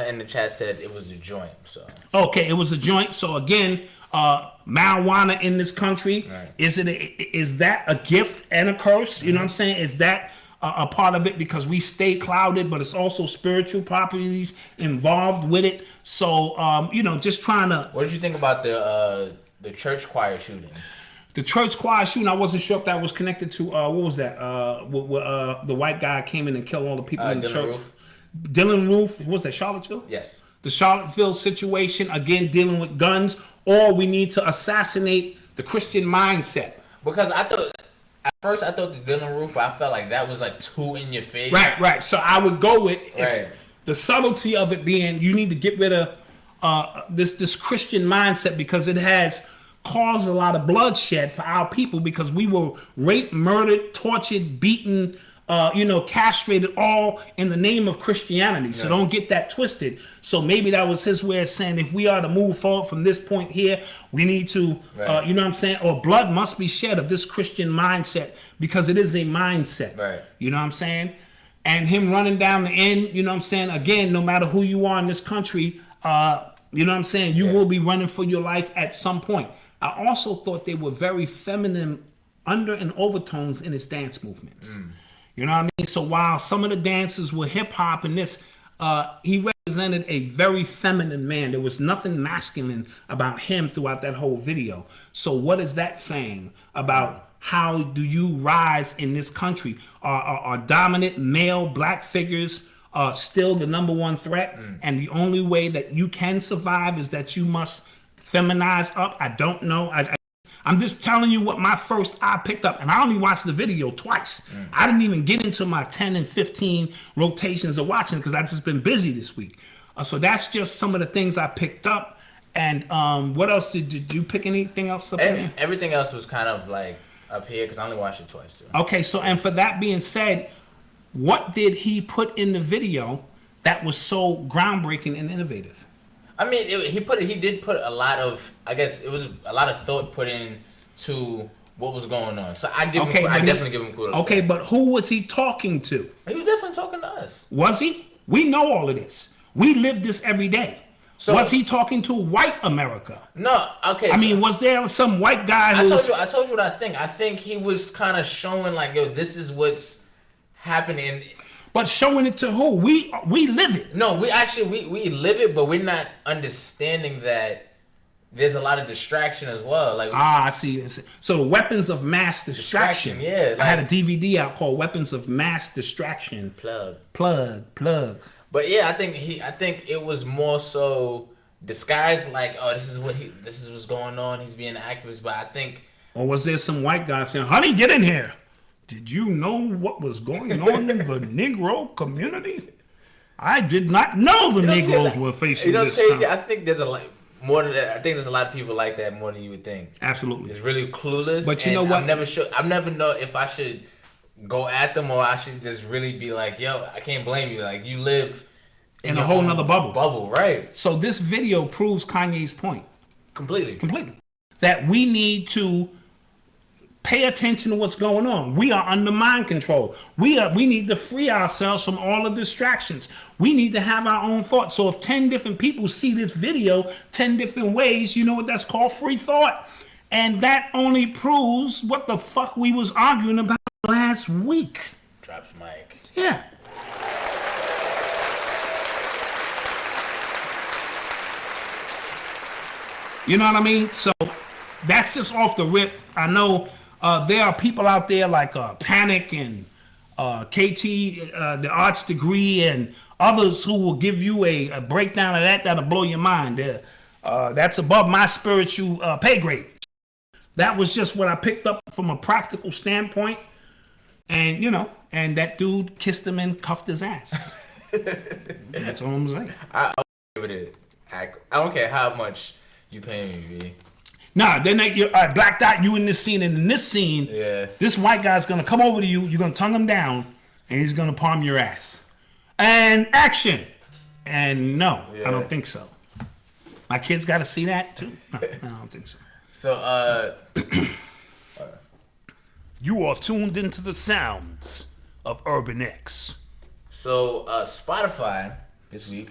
in the chat said it was a joint. So okay, it was a joint. So again, marijuana in this country, right. Is that a gift and a curse? You know what I'm saying? Is that a part of it because we stay clouded, but it's also spiritual properties involved with it. So just trying to. What did you think about the church choir shooting? The church choir shooting, I wasn't sure if that was connected to what was that? The white guy came in and killed all the people in the Dylan church. Roof. Dylan Roof. What was that, Charlottesville? Yes. The Charlottesville situation, again, dealing with guns, or we need to assassinate the Christian mindset. Because at first I thought the Dylan Roof, I felt like that was like too in your face. Right. So I would go with Right. the subtlety of it being you need to get rid of this Christian mindset because it has caused a lot of bloodshed for our people because we were raped, murdered, tortured, beaten, castrated, all in the name of Christianity. So don't get that twisted. So maybe that was his way of saying if we are to move forward from this point here, we need to, Right. you know what I'm saying? Or blood must be shed of this Christian mindset because it is a mindset. Right. You know what I'm saying? And him running down the end, you know what I'm saying? Again, no matter who you are in this country, you know what I'm saying? You will be running for your life at some point. I also thought they were very feminine under and overtones in his dance movements. You know what I mean? So while some of the dances were hip hop and this, he represented a very feminine man. There was nothing masculine about him throughout that whole video. So what is that saying about how do you rise in this country? Are dominant male black figures still the number one threat? And the only way that you can survive is that you must feminize up? I don't know. I'm just telling you what my first eye picked up, and I only watched the video twice. I didn't even get into my 10 and 15 rotations of watching because I've just been busy this week. So that's just some of the things I picked up. And what else did you pick? Anything else up there? Everything else was kind of like up here because I only watched it twice too. Okay, so and for that being said, what did he put in the video that was so groundbreaking and innovative? I mean, he did put a lot of, I guess it was a lot of thought put in to what was going on. So I definitely give him kudos. Okay, but who was he talking to? He was definitely talking to us. Was he? We know all of this. We live this every day. So was he talking to white America? No, okay. I mean, was there some white guy who I told you what I think. I think he was kind of showing like, yo, this is what's happening. But showing it to who? We live it. No, we live it, but we're not understanding that there's a lot of distraction as well. Like I see. So weapons of mass distraction. Yeah, I had a DVD out called Weapons of Mass Distraction. Plug. But yeah, I think it was more so disguised like, oh, this is what's going on. He's being an activist, but I think. Or was there some white guy saying, "Honey, get in here. Did you know what was going on in the Negro community? I did not know the Negroes were facing this." Crazy. I think there's more than that, I think there's a lot of people like that more than you would think. Absolutely. It's really clueless. But you know what? I'm never know if I should go at them or I should just really be like, yo, I can't blame you. Like, you live in a whole nother bubble. Bubble, right? So this video proves Kanye's point. Completely. That we need to pay attention to what's going on. We are under mind control. We need to free ourselves from all the distractions. We need to have our own thoughts. So if 10 different people see this video 10 different ways, you know what that's called? Free thought. And that only proves what the fuck we was arguing about last week. Drops mic. Yeah. You know what I mean? So that's just off the rip. I know there are people out there like Panic and KT, the arts degree, and others who will give you a breakdown of that that'll blow your mind. That's above my spiritual pay grade. That was just what I picked up from a practical standpoint. And, you know, and that dude kissed him and cuffed his ass. That's all I'm saying. I'll give it I don't care how much you paying me, B. Nah, then Black Dot, you in this scene, and in this scene, this white guy's gonna come over to you, you're gonna tongue him down, and he's gonna palm your ass. And action! And no, I don't think so. My kids gotta see that too? No, I don't think so. So, you are tuned into the sounds of Urban X. So, Spotify this week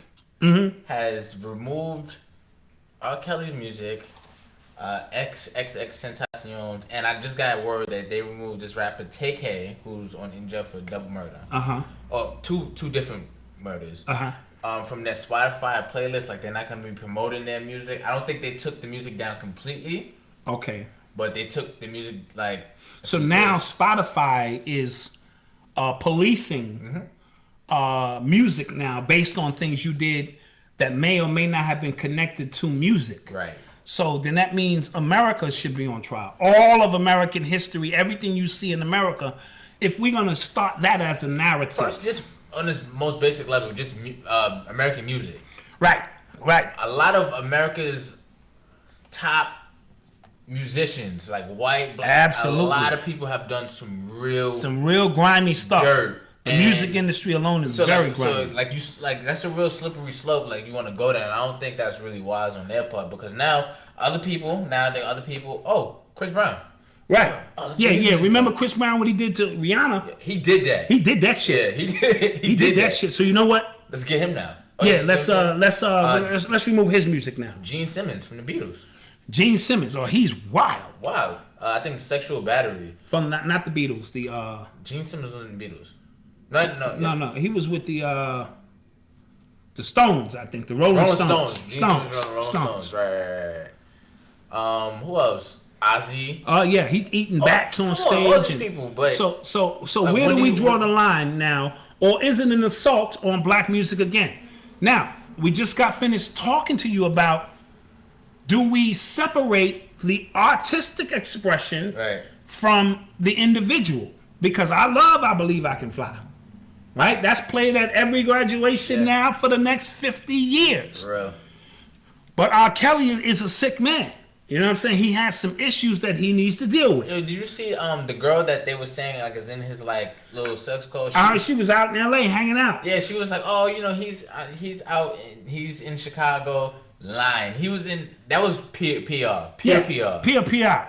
has removed R. Kelly's music, XXXTentacion, and I just got word that they removed this rapper TK, who's in jail for double murder. Or two different murders. From their Spotify playlist, like they're not gonna be promoting their music. I don't think they took the music down completely. Okay. But they took the music like. So now Spotify is policing music now based on things you did that may or may not have been connected to music. Right. So then that means America should be on trial. All of American history, everything you see in America, if we're going to start that as a narrative. First, just on this most basic level, just American music. Right. A lot of America's top musicians, like white, black, absolutely, a lot of people have done some real grimy stuff. Dirt. The music industry alone is very grimy. So that's a real slippery slope. Like you want to go there, and I don't think that's really wise on their part because now other people, oh, Chris Brown. Right. Yeah. Remember Chris Brown, what he did to Rihanna? Yeah, he did that. He did that shit. Yeah, he did that shit. So you know what? Let's get him now. Let's remove his music now. Gene Simmons from the Beatles. Gene Simmons, he's wild. Wow. I think Sexual Battery. From not the Beatles, Gene Simmons was in the Beatles. No. He was with the Stones, I think. The Rolling Stones. Stones. Right. Who else? Ozzy. Yeah, he eating bats on stage. All these people, but so where do we draw the line now? Or is it an assault on black music again? Now, we just got finished talking to you about, do we separate the artistic expression from the individual? Because I Believe I Can Fly. Right? That's played at every graduation now for the next 50 years. Real. But R. Kelly is a sick man. You know what I'm saying? He has some issues that he needs to deal with. Yo, did you see the girl that they were saying like is in his like little sex cult? She was out in LA hanging out. Yeah, she was like, oh, you know, he's out, he's in Chicago. Lying. He was in. That was PR. Exactly.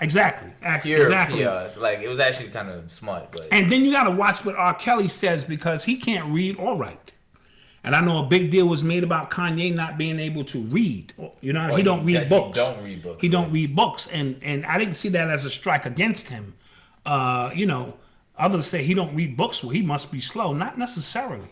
Exactly. PR. It's like it was actually kind of smart, but. And then you got to watch what R. Kelly says because he can't read or write. And I know a big deal was made about Kanye not being able to read. You know, he don't read books. He don't read books, and I didn't see that as a strike against him. You know, others say he don't read books. Well, he must be slow. Not necessarily.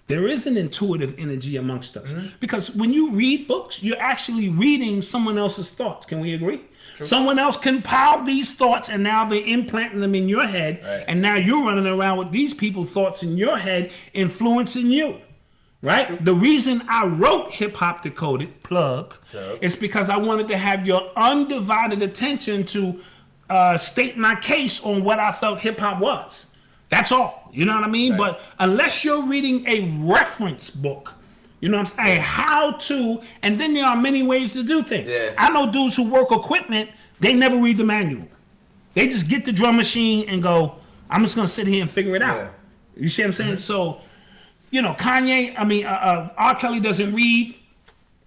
There is an intuitive energy amongst us. Because when you read books, you're actually reading someone else's thoughts. Can we agree? True. Someone else compiled these thoughts and now they're implanting them in your head. Right. And now you're running around with these people's thoughts in your head, influencing you. Right? True. The reason I wrote Hip Hop Decoded, plug, is because I wanted to have your undivided attention to state my case on what I felt hip hop was. That's all. You know what I mean? Right. But unless you're reading a reference book You know what I'm saying? How to, and then there are many ways to do things. Yeah. I know dudes who work equipment, they never read the manual. They just get the drum machine and go, I'm just going to sit here and figure it out. Yeah. You see what I'm saying? So, you know, R. Kelly doesn't read,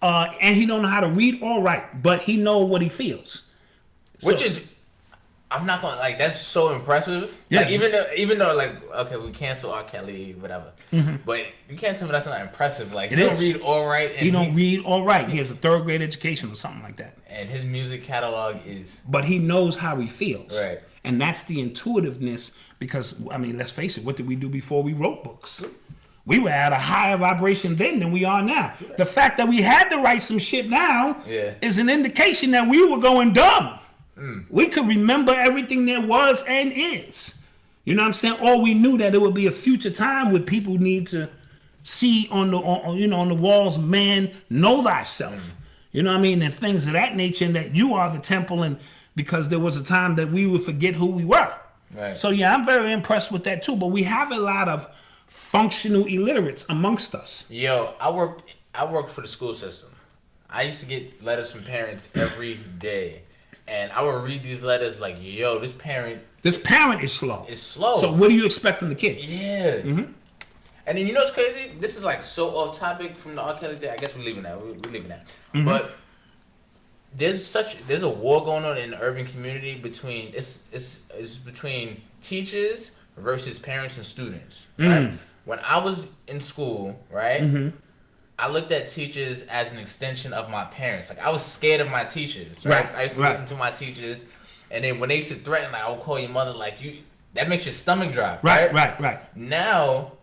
and he don't know how to read or write, but he know what he feels. Which is, I'm not gonna like. That's so impressive. Yeah. Like even though like, okay, we cancel R. Kelly, whatever. But you can't tell me that's not impressive. Like he don't read or write. And he don't read or write. He has a 3rd grade education or something like that. And his music catalog is. But he knows how he feels. Right. And that's the intuitiveness. Because I mean, let's face it. What did we do before we wrote books? We were at a higher vibration then than we are now. The fact that we had to write some shit now is an indication that we were going dumb. We could remember everything there was and is. You know what I'm saying? Or we knew that it would be a future time where people need to see on the walls, man, know thyself. You know what I mean? And things of that nature, and that you are the temple, and because there was a time that we would forget who we were. Right. So yeah, I'm very impressed with that too. But we have a lot of functional illiterates amongst us. Yo, I worked for the school system. I used to get letters from parents every day. And I would read these letters like, yo, this parent is slow. It's slow. So what do you expect from the kid? Yeah. And then you know what's crazy? This is like so off topic from the R. Kelly thing. I guess we're leaving that. We're leaving that. But there's a war going on in the urban community between between teachers versus parents and students. Right? When I was in school, right? I looked at teachers as an extension of my parents. Like I was scared of my teachers. Right. I used to listen to my teachers, and then when they used to threaten, like, I'll call your mother. Like that makes your stomach drop. Right. Now,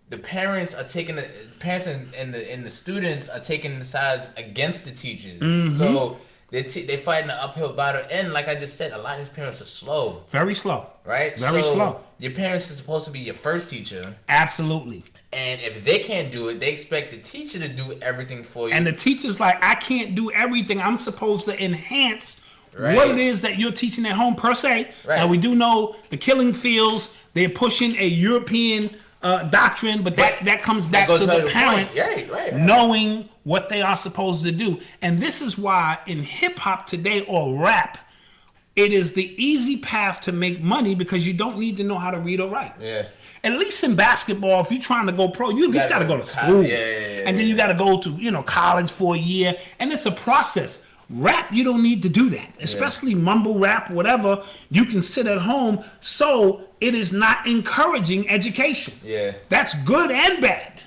the parents are taking and the students are taking the sides against the teachers. So they fighting an uphill battle. And like I just said, a lot of these parents are slow. Very slow. Right. Very slow. Your parents are supposed to be your first teacher. Absolutely. And if they can't do it, they expect the teacher to do everything for you. And the teacher's like, I can't do everything. I'm supposed to enhance what it is that you're teaching at home per se. Right. Now, we do know the killing fields, they're pushing a European doctrine, but that comes back to the parents knowing what they are supposed to do. And this is why in hip-hop today or rap, it is the easy path to make money because you don't need to know how to read or write. Yeah. At least in basketball, if you're trying to go pro, you at least got to go to school. And then you got to go to, college for a year. And it's a process. Rap, you don't need to do that. Especially mumble rap, whatever. You can sit at home. So it is not encouraging education. Yeah. That's good and bad.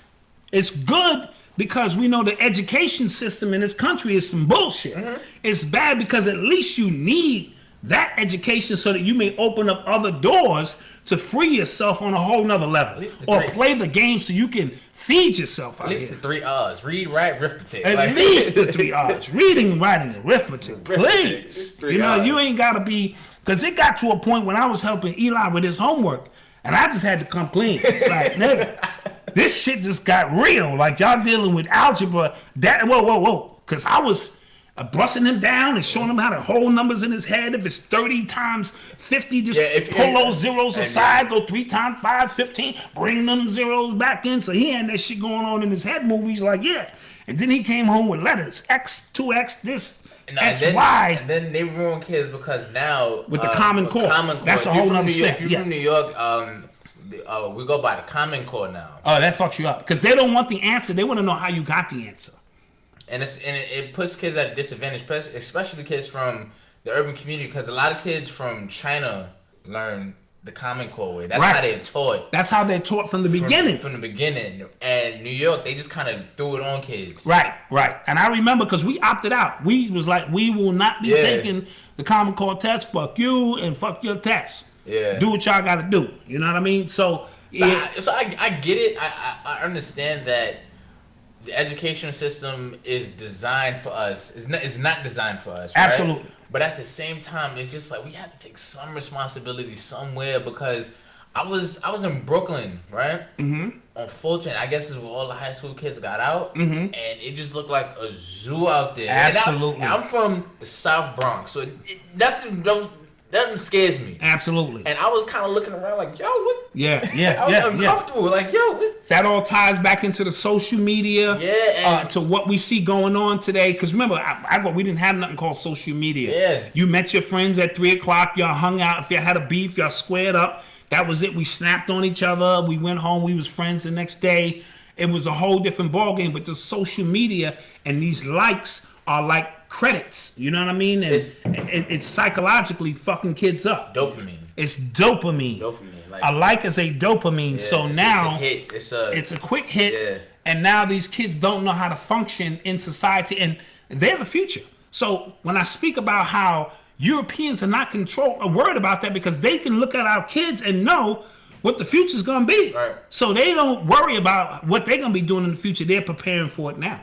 It's good because we know the education system in this country is some bullshit. It's bad because at least you need that education so that you may open up other doors to free yourself on a whole nother level. Or play the game so you can feed yourself out here. At least the 3 R's. Read, write, arithmetic. At least the 3 R's. Reading, writing, arithmetic. Please. You ain't got to be... Because it got to a point when I was helping Eli with his homework, and I just had to come clean. Like, nigga, this shit just got real. Like, y'all dealing with algebra. Whoa. Because I was... busting him down and showing him how to hold numbers in his head. If it's 30 times 50, just pull those zeros aside, go 3 times 5, 15, bring them zeros back in. So he had that shit going on in his head movies like, yeah. And then he came home with letters, X, 2X, this, X, Y. And then they ruin kids because now... With the Common Core. That's a whole nother thing. If you're from New York, we go by the Common Core now. Oh, that fucks you up. Because they don't want the answer. They want to know how you got the answer. And it puts kids at a disadvantage, especially kids from the urban community, because a lot of kids from China learn the Common Core way. That's how they're taught. That's how they're taught from the beginning. From the beginning. And New York, they just kind of threw it on kids. Right. And I remember because we opted out. We was like, we will not be taking the Common Core test. Fuck you and fuck your test. Yeah. Do what y'all got to do. You know what I mean? So I get it. I understand that. The education system is designed for us. It's not designed for us. Right? Absolutely. But at the same time, it's just like we have to take some responsibility somewhere because I was in Brooklyn, right? On Fulton. I guess is where all the high school kids got out, and it just looked like a zoo out there. Absolutely. And I'm from the South Bronx, so That scares me. Absolutely. And I was kind of looking around like, yo, what? Yeah. I was uncomfortable. Like, yo, what? That all ties back into the social media. Yeah. To what we see going on today. Because remember, we didn't have nothing called social media. Yeah. You met your friends at 3 o'clock. Y'all hung out. If you had a beef, y'all squared up. That was it. We snapped on each other. We went home. We was friends the next day. It was a whole different ballgame. But the social media and these likes are like credits, you know what I mean? And it's psychologically fucking kids up. Dopamine. It's dopamine. Like, a like is a dopamine. Yeah, so now it's a hit. It's a quick hit. Yeah. And now these kids don't know how to function in society, and they're the future. So when I speak about how Europeans are not worried about that, because they can look at our kids and know what the future's gonna be. Right. So they don't worry about what they're gonna be doing in the future. They're preparing for it now.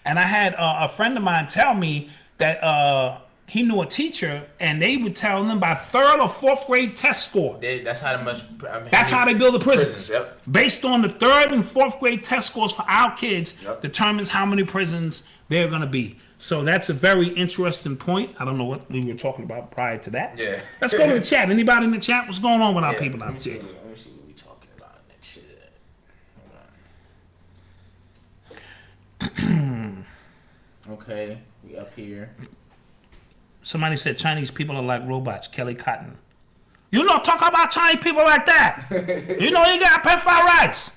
And I had a friend of mine tell me that he knew a teacher, and they would tell them by 3rd or 4th grade test scores. That's how they build the prisons. Yep. Based on the 3rd and 4th grade test scores for our kids, determines how many prisons they're going to be. So that's a very interesting point. I don't know what we were talking about prior to that. Yeah. Let's go to the chat. Anybody in the chat? What's going on with our people out there? Let me see what we're talking about in that shit. Okay, we up here. Somebody said Chinese people are like robots. Kelly Cotton. You don't talk about Chinese people like that. You know you got to pay for rice.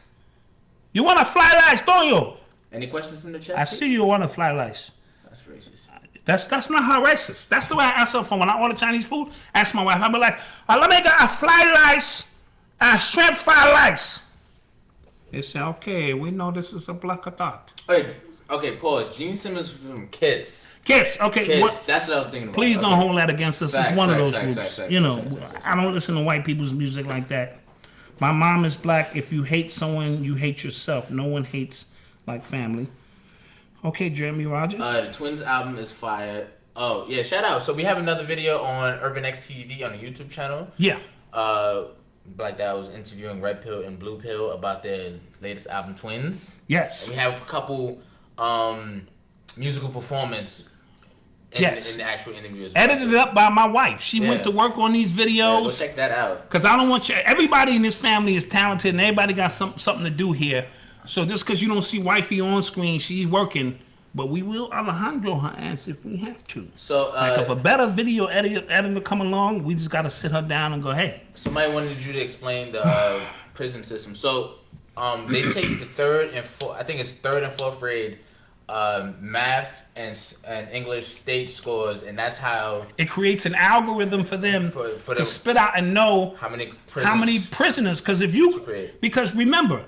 You want to fly rice, don't you? Any questions from the chat? I see you want to fly rice. That's racist. That's not how racist. That's the way I answer from when I order Chinese food. Ask my wife. I'll be like, let me get a fly rice and a shrimp fried rice. They say, okay, we know this is a black dot. Okay, pause. Gene Simmons from Kiss. Kiss, okay. Kiss, that's what I was thinking about. Please don't hold that against us. It's one of those groups. Facts, you know, I don't listen to white people's music like that. My mom is black. If you hate someone, you hate yourself. No one hates like family. Okay, Jeremy Rogers. The Twins album is fire. Oh, yeah, shout out. So we have another video on Urban X TV on the YouTube channel. Yeah. Black Dad was interviewing Red Pill and Blue Pill about their latest album, Twins. Yes. And we have a couple musical performance in the actual interview as well. Edited up by my wife. She went to work on these videos. Yeah, go check that out. Because I don't want you... Everybody in this family is talented, and everybody got something to do here. So just because you don't see wifey on screen, she's working. But we will Alejandro her ass if we have to. So like if a better video editor come along, we just got to sit her down and go, hey. Somebody wanted you to explain the prison system. So they take the third and fourth grade math and English state scores, and that's how it creates an algorithm for them to spit out and know how many prisoners. Because remember,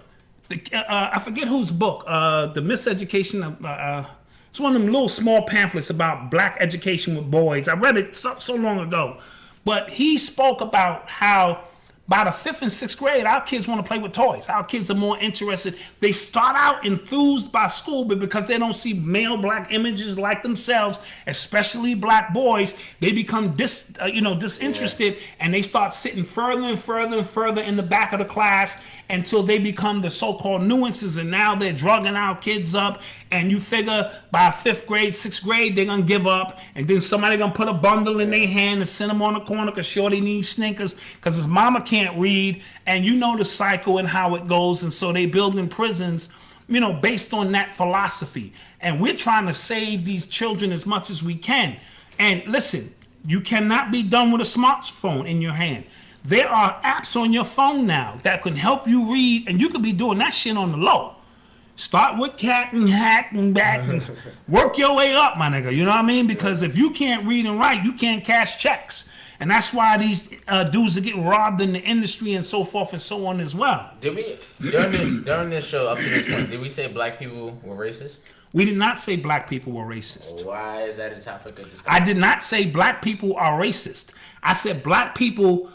I forget whose book, the Miseducation of. It's one of them little small pamphlets about black education with boys. I read it so long ago, but he spoke about how by the 5th and 6th grade, our kids want to play with toys. Our kids are more interested. They start out enthused by school, but because they don't see male black images like themselves, especially black boys, they become disinterested, and they start sitting further and further and further in the back of the class until they become the so-called nuances, and now they're drugging our kids up, and you figure by 5th grade, 6th grade, they're going to give up, and then somebody going to put a bundle in their hand and send them on the corner because shorty needs Snickers because his mama can't read, and you know the cycle and how it goes, and so they build in prisons, based on that philosophy. And we're trying to save these children as much as we can. And listen, you cannot be done with a smartphone in your hand. There are apps on your phone now that can help you read, and you could be doing that shit on the low. Start with cat and hack and back and work your way up, my nigga. You know what I mean? Because if you can't read and write, you can't cash checks. And that's why these dudes are getting robbed in the industry and so forth and so on as well. Did we, during this show, up to this point, did we say black people were racist? We did not say black people were racist. Why is that a topic of discussion? I did not say black people are racist. I said black people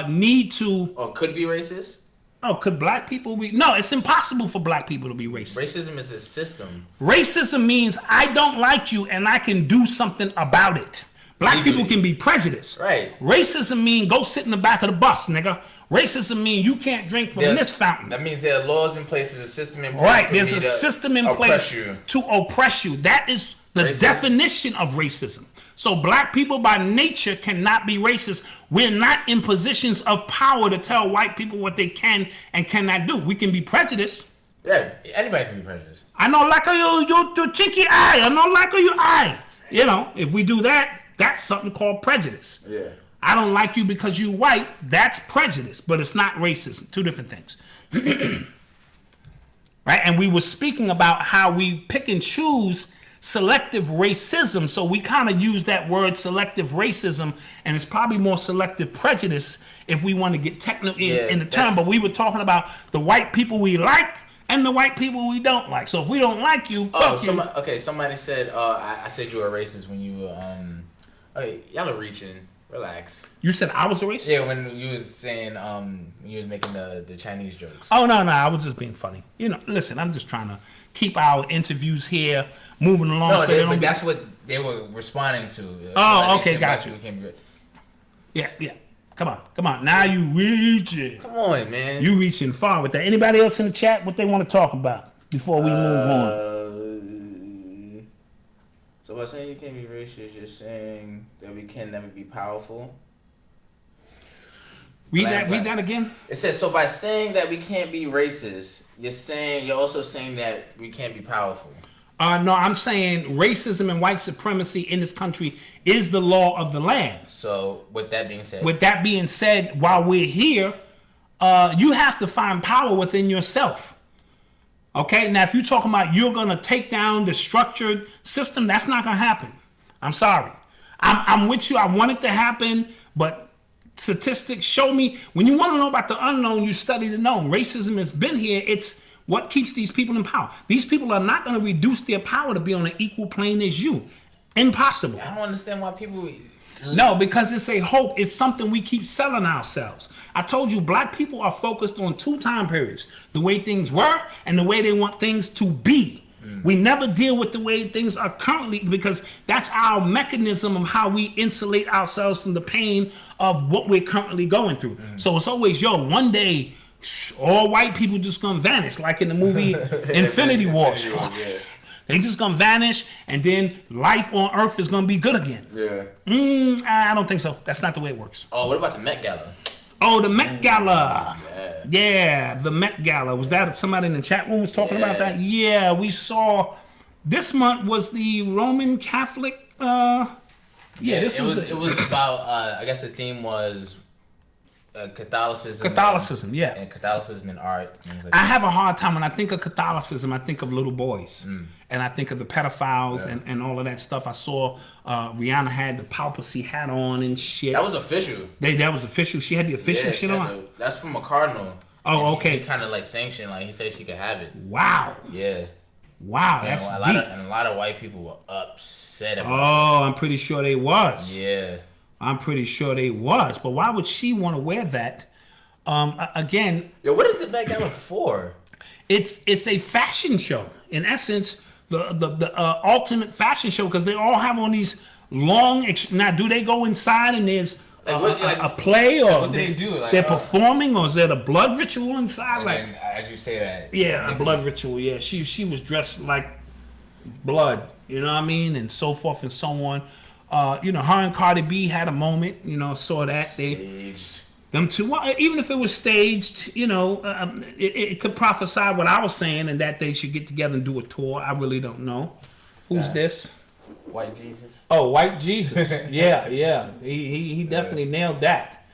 need to... Or could be racist? Oh, could black people be... No, it's impossible for black people to be racist. Racism is a system. Racism means I don't like you and I can do something about it. Black people can be prejudiced. Right. Racism means go sit in the back of the bus, nigga. Racism means you can't drink from this fountain. That means there are laws in place, there's a system in place. Right, there's a system in place you. to oppress you. That is the definition of racism. So black people by nature cannot be racist. We're not in positions of power to tell white people what they can and cannot do. We can be prejudiced. Yeah, anybody can be prejudiced. I don't like your chinky eye. I don't like your eye. You know, if we do that, that's something called prejudice. Yeah. I don't like you because you white. That's prejudice, but it's not racism. Two different things. Right? And we were speaking about how we pick and choose selective racism. So we kind of use that word selective racism, and it's probably more selective prejudice if we want to get technical in the term. But we were talking about the white people we like and the white people we don't like. So if we don't like you, somebody said, I said you were racist when you were, okay, y'all are reaching. Relax. You said I was a racist? Yeah, when you was saying, when you was making the Chinese jokes. Oh, no, I was just being funny. You know, listen, I'm just trying to keep our interviews here moving along. No, so but that's what they were responding to. Oh, okay, got you. Yeah. Come on. Now you reaching. Come on, man. You reaching far with that. Anybody else in the chat, what they want to talk about before we move on? So by saying you can't be racist, you're saying that we can never be powerful? Read that again. It says, so by saying that we can't be racist, you're also saying that we can't be powerful. No, I'm saying racism and white supremacy in this country is the law of the land. So with that being said, while we're here, you have to find power within yourself. Okay, now if you're talking about you're going to take down the structured system, that's not going to happen. I'm sorry. I'm with you. I want it to happen, but statistics show me when you want to know about the unknown, you study the known. Racism has been here. It's what keeps these people in power. These people are not going to reduce their power to be on an equal plane as you. Impossible. I don't understand why people... No, because it's a hope. It's something we keep selling ourselves. I told you, black people are focused on two time periods. The way things were and the way they want things to be. We never deal with the way things are currently because that's our mechanism of how we insulate ourselves from the pain of what we're currently going through. So it's always, one day, all white people just gonna vanish, like in the movie Infinity War. They just gonna vanish, and then life on Earth is gonna be good again. Yeah. I don't think so. That's not the way it works. Oh, what about the Met Gala? Oh, the Met Gala. Yeah, the Met Gala. Was that somebody in the chat room was talking about that? Yeah, we saw. This month was the Roman Catholic. It was about. I guess the theme was Catholicism. And Catholicism and art. I have a hard time when I think of Catholicism. I think of little boys, and I think of the pedophiles and all of that stuff. I saw Rihanna had the papacy hat on and shit. That was official. That was official. She had the official shit on. That's from a cardinal. Oh, okay. He kind of like sanctioned, like he said she could have it. Wow. Yeah. Wow, that's deep. And a lot of white people were upset about it. Oh, I'm pretty sure they was. Yeah. I'm pretty sure they was. But why would she want to wear that? Again. Yo, what is the Met Gala for? It's a fashion show. In essence, the ultimate fashion show because they all have on these long. Now, do they go inside and there's a play or what do they do? They're performing, or is there a blood ritual inside? And as you say that, yeah, a blood ritual. Yeah, she was dressed like blood. You know what I mean, and so forth and so on. Her and Cardi B had a moment. Saw that staged. Them two. Well, even if it was staged, it could prophesy what I was saying, and that they should get together and do a tour. I really don't know. Who's this? White Jesus. Oh, White Jesus. Yeah. He definitely nailed that.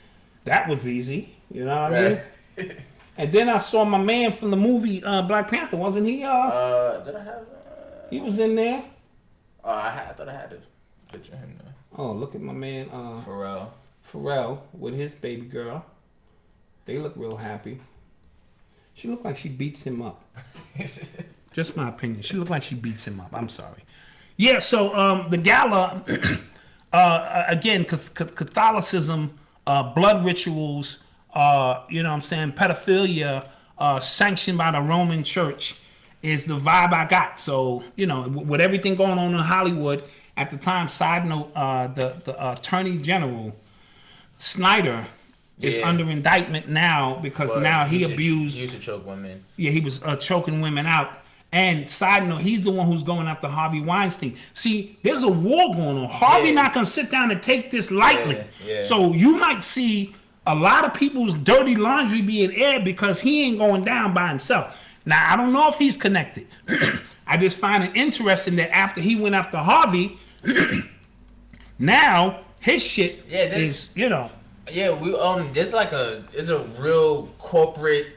That was easy. You know what I mean? And then I saw my man from the movie Black Panther. Wasn't he? Did I have? He was in there. I thought I had a picture of him there. Oh, look at my man. Pharrell with his baby girl. They look real happy. She looked like she beats him up. Just my opinion. She looked like she beats him up. I'm sorry. Yeah, so the gala, again, Catholicism, blood rituals, pedophilia, sanctioned by the Roman Church is the vibe I got. So, with everything going on in Hollywood, at the time, side note, the Attorney General, Snyder, is under indictment now because now he abused... He used to choke women. Yeah, he was choking women out. And side note, he's the one who's going after Harvey Weinstein. See, there's a war going on. Harvey not gonna sit down and take this lightly. Yeah. So you might see a lot of people's dirty laundry being aired because he ain't going down by himself. Now, I don't know if he's connected. I just find it interesting that after he went after Harvey, now his shit is, you know. Yeah, we there's a real corporate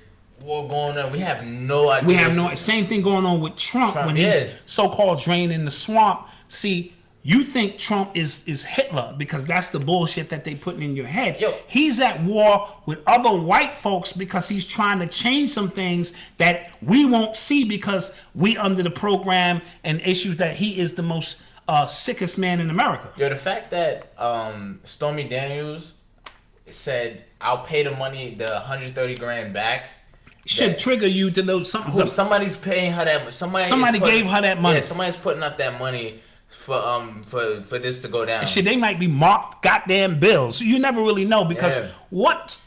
war going on. We have no idea. We have no same thing going on with Trump when he's so-called draining the swamp. See, you think Trump is Hitler because that's the bullshit that they putting in your head. Yo. He's at war with other white folks because he's trying to change some things that we won't see because we under the program and issues that he is the most sickest man in America. Yo, the fact that Stormy Daniels said, "I'll pay the money, the 130 grand back," should trigger you to know something. Somebody's paying her that. Somebody gave her that money. Yeah, somebody's putting up that money for this to go down. Shit, they might be marked goddamn bills. You never really know because what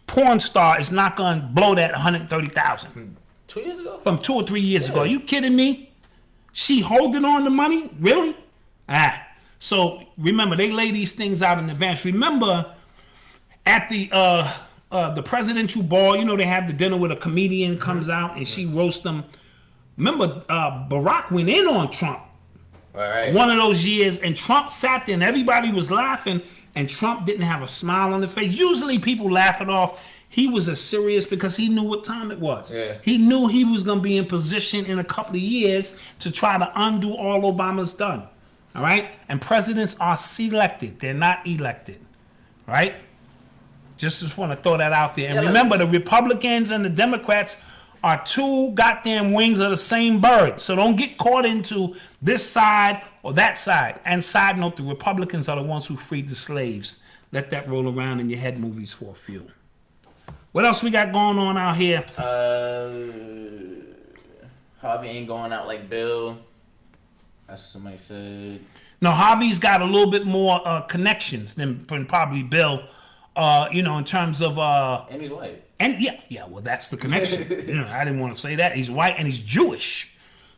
porn star is not gonna blow that 130,000? 2 years ago? From 2 or 3 years ago. Are you kidding me? She holding on to money? Really? So remember, they lay these things out in advance. Remember at the presidential ball, you know, they have the dinner where a comedian comes out and she roasts them. Remember, Barack went in on Trump. All right. One of those years, and Trump sat there and everybody was laughing, and Trump didn't have a smile on the face. Usually people laugh it off. He was as serious because he knew what time it was. Yeah. He knew he was going to be in position in a couple of years to try to undo all Obama's done. All right? And presidents are selected. They're not elected. Right? Just want to throw that out there. And remember, the Republicans and the Democrats are two goddamn wings of the same bird. So don't get caught into this side or that side. And side note, the Republicans are the ones who freed the slaves. Let that roll around in your head movies for a few. What else we got going on out here? Harvey ain't going out like Bill. That's what somebody said. No, Harvey's got a little bit more connections than probably Bill. You know, in terms of and he's white. And yeah, well, that's the connection. You know, I didn't want to say that. He's white and he's Jewish.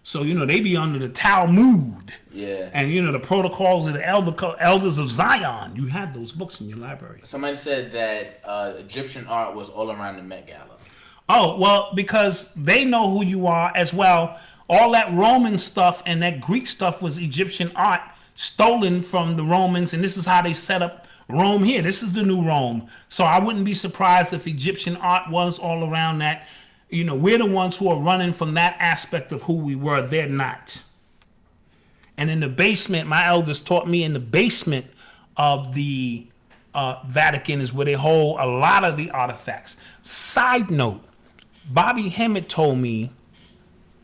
So, you know, they be under the Talmud. Yeah. And, you know, the protocols of the elders of Zion. You have those books in your library. Somebody said that Egyptian art was all around the Met Gala. Oh, well, because they know who you are as well. All that Roman stuff and that Greek stuff was Egyptian art stolen from the Romans. And this is how they set up Rome here. This is the new Rome. So I wouldn't be surprised if Egyptian art was all around that. You know, we're the ones who are running from that aspect of who we were. They're not. And in the basement, my elders taught me in the basement of the Vatican is where they hold a lot of the artifacts. Side note, Bobby Hemmett told me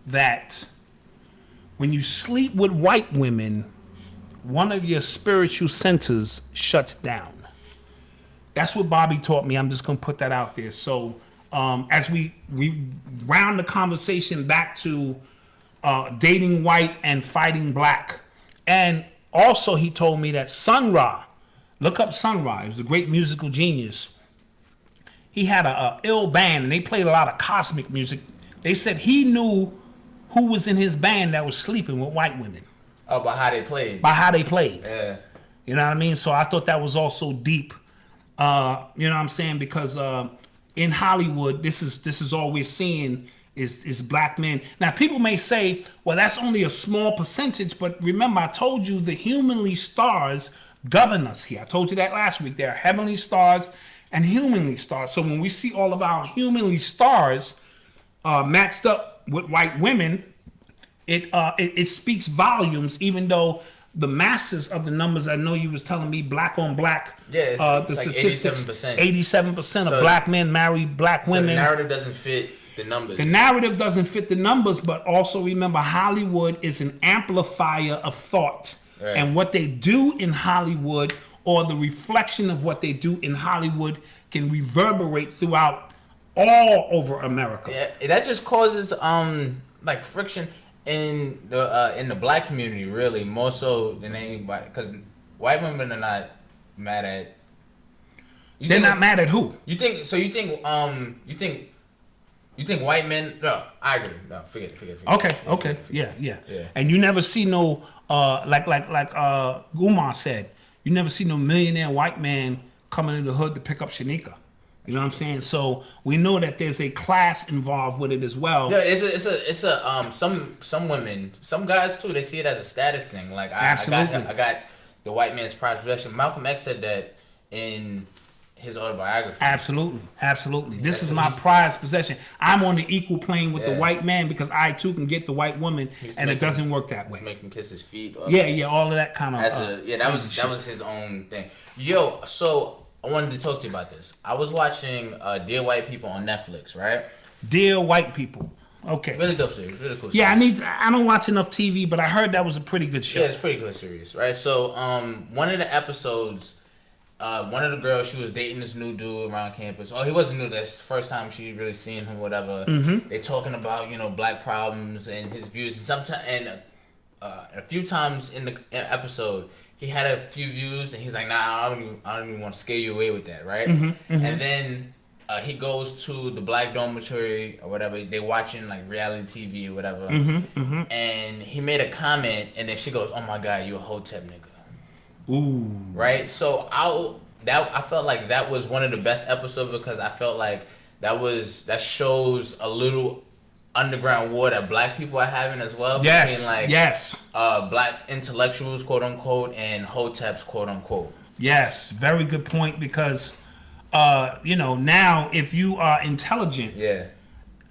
that when you sleep with white women, one of your spiritual centers shuts down. That's what Bobby taught me. I'm just going to put that out there. So as we round the conversation back to dating white and fighting black. And also he told me that Sun Ra, look up Sun Ra. He was a great musical genius. He had a ill band and they played a lot of cosmic music. They said he knew who was in his band that was sleeping with white women. Oh, by how they played. By how they played. Yeah. You know what I mean? So I thought that was also deep. You know what I'm saying? Because in Hollywood, this is all we're seeing is black men. Now, people may say, well, that's only a small percentage. But remember, I told you the humanly stars govern us here. I told you that last week. There are heavenly stars and humanly stars. So when we see all of our humanly stars matched up with white women, it speaks volumes, even though the masses of the numbers, I know you was telling me black on black. Yeah, the like statistics, 87%. 87% of black men marry black women. So the narrative doesn't fit the numbers. The narrative doesn't fit the numbers, but also remember Hollywood is an amplifier of thought. Right. And what they do in Hollywood, or the reflection of what they do in Hollywood, can reverberate throughout all over America. Yeah, that just causes like friction in the black community, really, more so than anybody, because white women are not mad at. They're not mad at who? You think You think white men? No, I agree. No, forget it. Okay. Yeah. And you never see no like Umar said, you never see no millionaire white man coming in the hood to pick up Shanika. You know what I'm saying? So we know that there's a class involved with it as well. Yeah, it's a some women, some guys too, they see it as a status thing. Like I got the white man's prized possession. Malcolm X said that in his autobiography. Absolutely. This is my prized possession. I'm on the equal plane with the white man because I too can get the white woman, and it doesn't work that way. Make him kiss his feet. Yeah, all of that kind of. That was his own thing. Yo, so I wanted to talk to you about this. I was watching Dear White People on Netflix, right? Dear White People. Okay. Really dope series. Really cool. Yeah, I don't watch enough TV, but I heard that was a pretty good show. Yeah, it's a pretty good series, right? So, one of the episodes. One of the girls, she was dating this new dude around campus. Oh, he wasn't new. That's the first time she really seen him, whatever. Mm-hmm. They talking about, black problems and his views. And a few times in the episode, he had a few views, and he's like, "Nah, I don't even want to scare you away with that, right?" Mm-hmm. And then he goes to the black dormitory or whatever. They watching like reality TV or whatever. Mm-hmm. And he made a comment, and then she goes, "Oh my God, you a hotep nigga." Ooh. Right? So I felt like that was one of the best episodes because I felt like that shows a little underground war that black people are having as well. Yes. Between black intellectuals, quote unquote, and hoteps, quote unquote. Yes, very good point because now if you are intelligent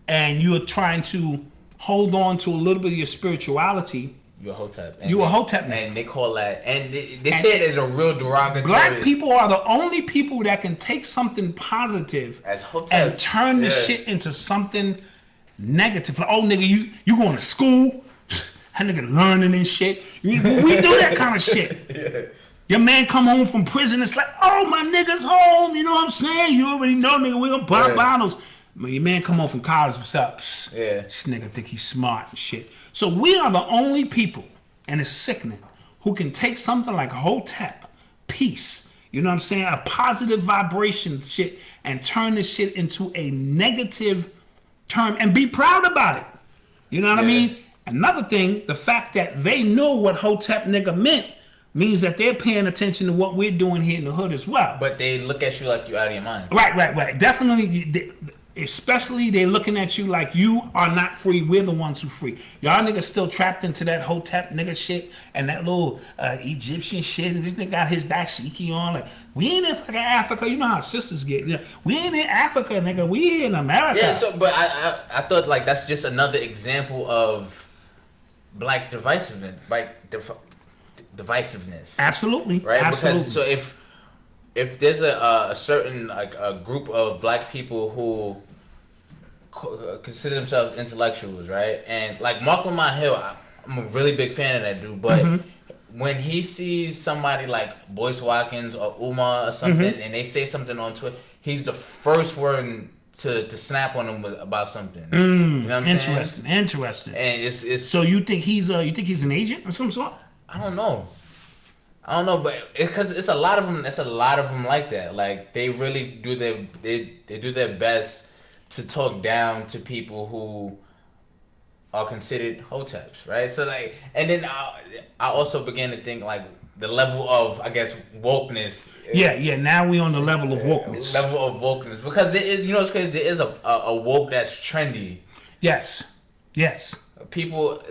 and you're trying to hold on to a little bit of your spirituality, you're a hotep. You a hotep, man. And they call that, and they say it as a real derogatory. Black people are the only people that can take something positive as hotep and turn the shit into something negative. Like, oh, nigga, you going to school? That nigga learning and shit. We do that kind of shit. Yeah. Your man come home from prison, it's like, oh, my nigga's home. You know what I'm saying? You already know, nigga, we gonna pop bottles. When your man come home from college, what's up? Yeah. This nigga think he's smart and shit. So we are the only people, and it's sickening, who can take something like hotep, peace, you know what I'm saying, a positive vibration shit, and turn this shit into a negative term and be proud about it. You know what I mean? Another thing, the fact that they know what hotep nigga meant means that they're paying attention to what we're doing here in the hood as well. But they look at you like you're out of your mind. Right. Definitely. Especially they looking at you like you are not free. We're the ones who free. Y'all niggas still trapped into that hotep nigga shit and that little Egyptian shit. And this nigga got his dashiki on. Like, we ain't in fucking Africa. You know how sisters get. You know, we ain't in Africa, nigga. We in America. Yeah. So, but I thought like that's just another example of black divisiveness. Divisiveness. Absolutely. Right. Absolutely. Because so if there's a certain like a group of black people who consider themselves intellectuals, right? And like Mark Lamont Hill, I'm a really big fan of that dude, but when he sees somebody like Boyce Watkins or Umar or something, and they say something on Twitter, he's the first one to snap on them about something. You know what I'm saying? Interesting. And it's so you think he's an agent of some sort? I don't know, but because it's a lot of them. It's a lot of them like that. Like they really do they do their best to talk down to people who are considered hoteps, right? So like, and then I also began to think like the level of, I guess, wokeness. Yeah. Now we on the level of wokeness. Because there is, it's crazy. There is a woke that's trendy. Yes. People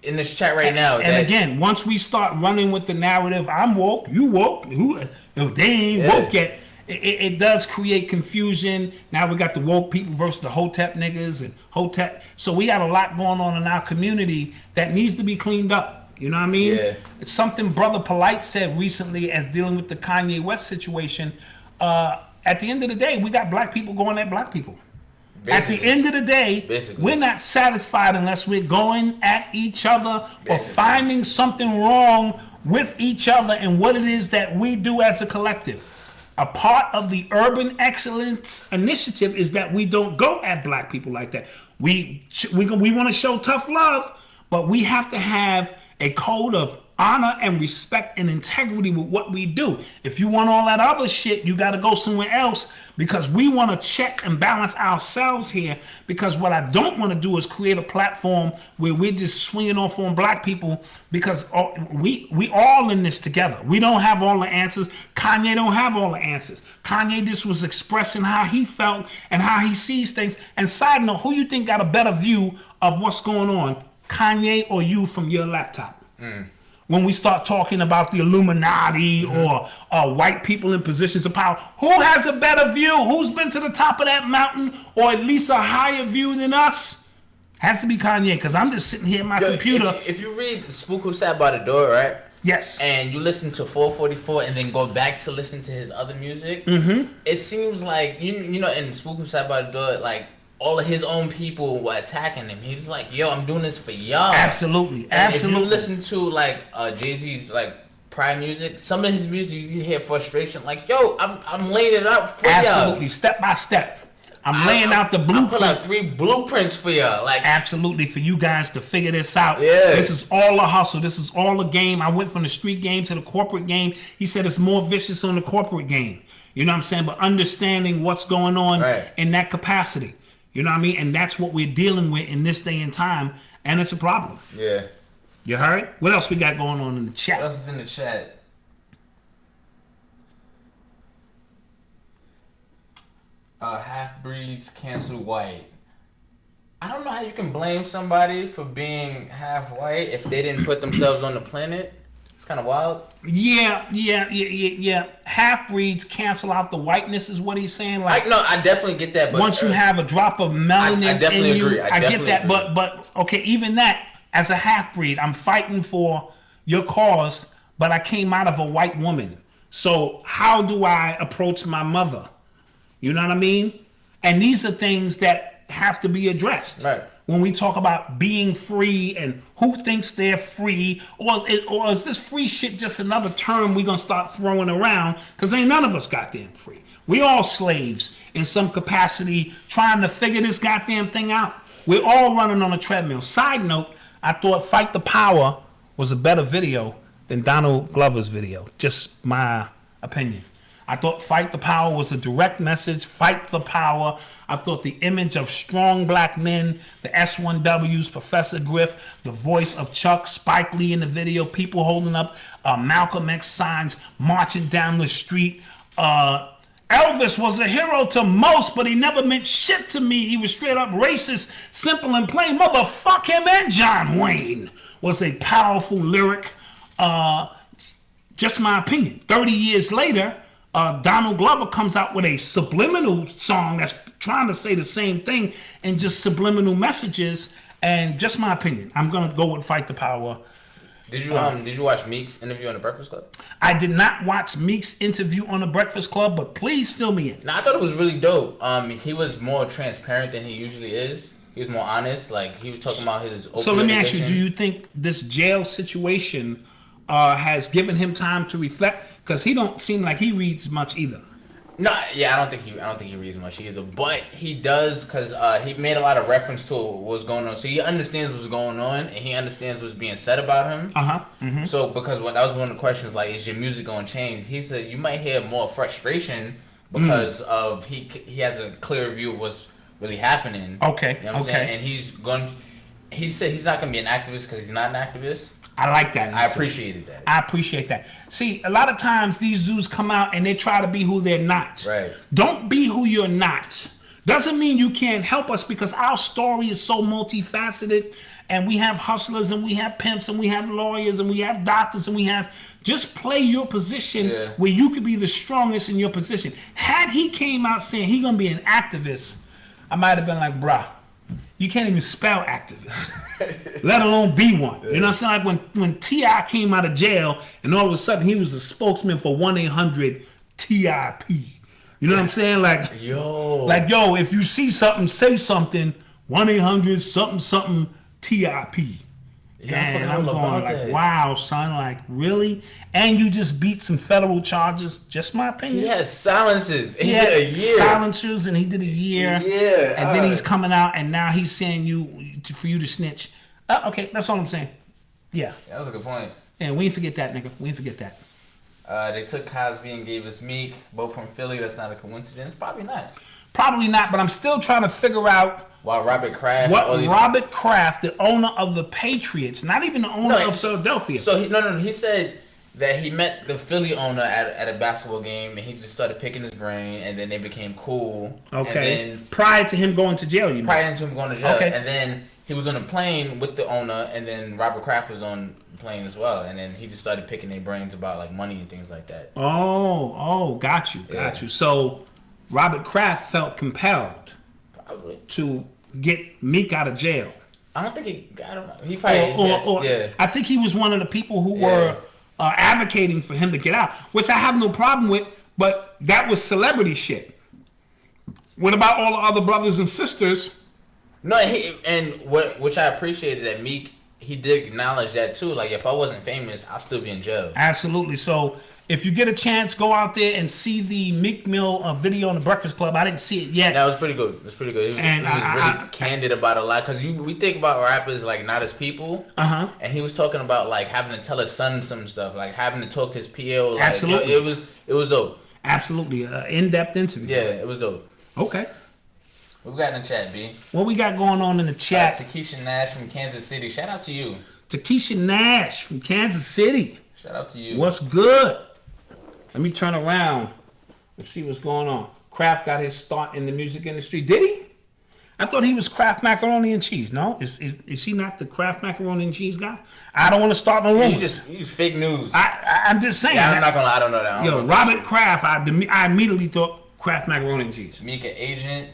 in this chat right now. And again, once we start running with the narrative, I'm woke, you woke, they ain't woke yet. It does create confusion. Now we got the woke people versus the hotep niggas and hotep. So we got a lot going on in our community that needs to be cleaned up. You know what I mean? Yeah. It's something Brother Polite said recently as dealing with the Kanye West situation. At the end of the day, we got black people going at black people. Basically. At the end of the day, we're not satisfied unless we're going at each other or finding something wrong with each other and what it is that we do as a collective. A part of the Urban Excellence Initiative is that we don't go at black people like that. We want to show tough love, but we have to have a code of honor and respect and integrity with what we do. If you want all that other shit, you got to go somewhere else, because we want to check and balance ourselves here. Because what I don't want to do is create a platform where we're just swinging off on black people, because we all in this together. We don't have all the answers. Kanye don't have all the answers. Kanye just was expressing how he felt and how he sees things. And side note, who you think got a better view of what's going on, Kanye or you from your laptop? When we start talking about the Illuminati or white people in positions of power, who has a better view? Who's been to the top of that mountain, or at least a higher view than us? Has to be Kanye, because I'm just sitting here in my computer. If you read Spook Who Sat by the Door, right? Yes. And you listen to 444 and then go back to listen to his other music, it seems like, you know, in Spook Who Sat by the Door, like, all of his own people were attacking him. He's like, yo, I'm doing this for y'all. Absolutely. And Absolutely. if you listen to like Jay-Z's like prior music, some of his music you can hear frustration. Like, yo, I'm laying it out for y'all. Absolutely. Step by step. I'm laying out the blueprint. I put out 3 blueprints for y'all. Like, absolutely, for you guys to figure this out. Yeah. This is all a hustle. This is all a game. I went from the street game to the corporate game. He said it's more vicious on the corporate game. You know what I'm saying? But understanding what's going on in that capacity. You know what I mean? And that's what we're dealing with in this day and time, and it's a problem. Yeah. You heard? What else we got going on in the chat? What else is in the chat? Half-breeds cancel white. I don't know how you can blame somebody for being half white if they didn't put themselves on the planet. It's kind of wild. Yeah. Half-breeds cancel out the whiteness is what he's saying. Like, no, I definitely get that. But once you have a drop of melanin I definitely in you, agree. I get that. Agree. But okay, even that, as a half-breed, I'm fighting for your cause, but I came out of a white woman. So how do I approach my mother? You know what I mean? And these are things that have to be addressed. Right. When we talk about being free and who thinks they're free, or is this free shit just another term we're going to start throwing around? Because ain't none of us goddamn free. We all slaves in some capacity trying to figure this goddamn thing out. We're all running on a treadmill. Side note, I thought Fight the Power was a better video than Donald Glover's video. Just my opinion. I thought Fight the Power was a direct message. Fight the power. I thought the image of strong black men, the S1Ws, Professor Griff, the voice of Chuck, Spike Lee in the video, people holding up Malcolm X signs, marching down the street. Elvis was a hero to most, but he never meant shit to me. He was straight up racist, simple and plain. Motherfuck him. And John Wayne was a powerful lyric. Just my opinion. 30 years later, Donald Glover comes out with a subliminal song that's trying to say the same thing and just subliminal messages. And just my opinion, I'm gonna go with Fight the Power. Did you watch Meek's interview on the Breakfast Club? I did not watch Meek's interview on the Breakfast Club, but please fill me in. No, I thought it was really dope. He was more transparent than he usually is. He was more honest. Like, he was talking about his. So let me ask you: do you think this jail situation has given him time to reflect? Because he don't seem like he reads much either. No, yeah, I don't think he reads much either. But he does, because he made a lot of reference to what's going on. So he understands what's going on, and he understands what's being said about him. Mm-hmm. So because that was one of the questions, like, is your music going to change? He said you might hear more frustration because of he has a clear view of what's really happening. Okay. You know what I'm saying? And he said he's not going to be an activist because he's not an activist. I like that. I appreciated that. I appreciate that. See, a lot of times these dudes come out and they try to be who they're not. Right. Don't be who you're not. Doesn't mean you can't help us, because our story is so multifaceted, and we have hustlers and we have pimps and we have lawyers and we have doctors and we have. Just play your position where you could be the strongest in your position. Had he came out saying he gonna be an activist, I might have been like, bruh, you can't even spell activist, let alone be one. You know what I'm saying? Like when T.I. came out of jail and all of a sudden he was a spokesman for 1-800-TIP. You know what I'm saying? Like, yo, if you see something, say something. 1-800-something-something-TIP. And I'm going like, wow, son, like, really? And you just beat some federal charges, just my opinion. He had silences. He did a year. Silencers, and he did a year. Yeah. And then he's coming out, and now he's saying for you to snitch. Okay, that's all I'm saying. Yeah. That was a good point. And we ain't forget that, nigga. We ain't forget that. They took Cosby and gave us Meek, both from Philly. That's not a coincidence. Probably not. Probably not, but I'm still trying to figure out While Robert Kraft, what Robert Kraft, the owner of the Patriots, not even the owner of Philadelphia. So he said that he met the Philly owner at a basketball game, and he just started picking his brain, and then they became cool. Okay. And then, prior to him going to jail, you mean? prior to him going to jail, Okay. and then he was on a plane with the owner, and then Robert Kraft was on the plane as well, and then he just started picking their brains about like money and things like that. Oh, got you. So Robert Kraft felt compelled Probably. to get Meek out of jail. I don't think he got him. He probably yeah. I think he was one of the people who were advocating for him to get out, which I have no problem with, but that was celebrity shit. What about all the other brothers and sisters? No, which I appreciated that Meek, he did acknowledge that too. Like, if I wasn't famous, I'll still be in jail. Absolutely. So if you get a chance, go out there and see the Meek Mill video on the Breakfast Club. I didn't see it yet. That was pretty good. He was really candid about a lot, because we think about rappers like not as people. And he was talking about like having to tell his son some stuff, like having to talk to his PO. Like, Absolutely. It was dope. Absolutely. In-depth interview. Yeah, it was dope. Okay. What we got in the chat, B? What we got going on in the chat? Takesha Nash from Kansas City. Shout out to you. Takesha Nash from Kansas City. Shout out to you. What's good? Let me turn around and see what's going on. Kraft got his start in the music industry. Did he? I thought he was Kraft Macaroni and Cheese. No? Is he not the Kraft Macaroni and Cheese guy? I don't want to start no rumors. You fake news. I'm just saying. Yeah, I'm not gonna lie. I don't know that. Yo, Robert Kraft, I immediately thought Kraft Macaroni and Cheese. Meek an agent.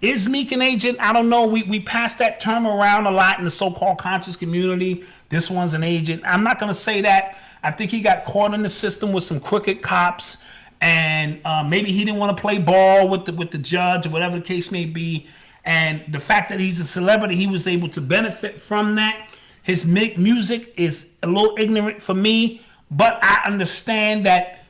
Is Meek an agent? I don't know. We passed that term around a lot in the so-called conscious community. This one's an agent. I'm not going to say that. I think he got caught in the system with some crooked cops, and maybe he didn't want to play ball with the judge or whatever the case may be. And the fact that he's a celebrity, he was able to benefit from that. His music is a little ignorant for me, but I understand that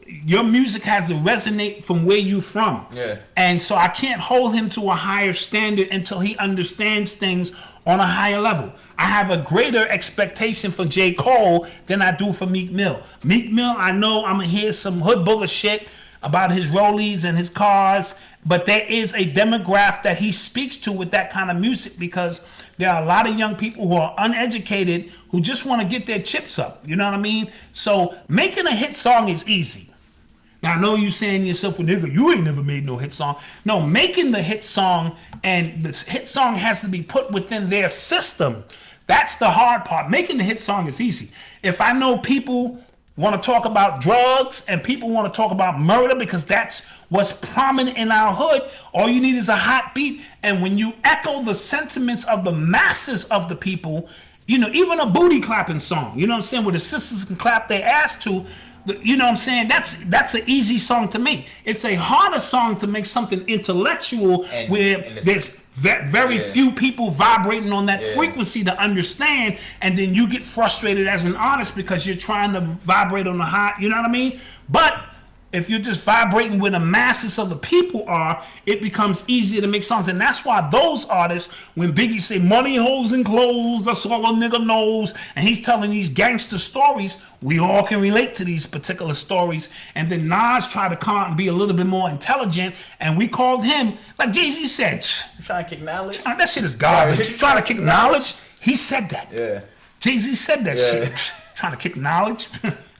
your music has to resonate from where you're from. Yeah. And so I can't hold him to a higher standard until he understands things on a higher level. I have a greater expectation for J. Cole than I do for Meek Mill. Meek Mill, I know I'm going to hear some hood booger shit about his rollies and his cars, but there is a demographic that he speaks to with that kind of music, because there are a lot of young people who are uneducated who just want to get their chips up. You know what I mean? So making a hit song is easy. Now, I know you saying to yourself, well, nigga, you ain't never made no hit song. No, making the hit song, and the hit song has to be put within their system. That's the hard part. Making the hit song is easy. If I know people want to talk about drugs and people want to talk about murder because that's what's prominent in our hood, all you need is a hot beat. And when you echo the sentiments of the masses of the people, you know, even a booty clapping song, you know what I'm saying, where the sisters can clap their ass to, you know what I'm saying? That's an easy song to make. It's a harder song to make something intellectual where there's very few people vibrating on that frequency to understand, and then you get frustrated as an artist because you're trying to vibrate on the high, you know what I mean? But if you're just vibrating where the masses of the people are, it becomes easier to make songs. And that's why those artists, when Biggie say money, hoes, and clothes, that's all a nigga knows, and he's telling these gangster stories, we all can relate to these particular stories. And then Nas tried to come out and be a little bit more intelligent, and we called him, like Jay-Z said, you trying to kick knowledge? That shit is garbage. You trying to kick knowledge? He said that. Yeah. Jay-Z said that shit. Trying to kick knowledge?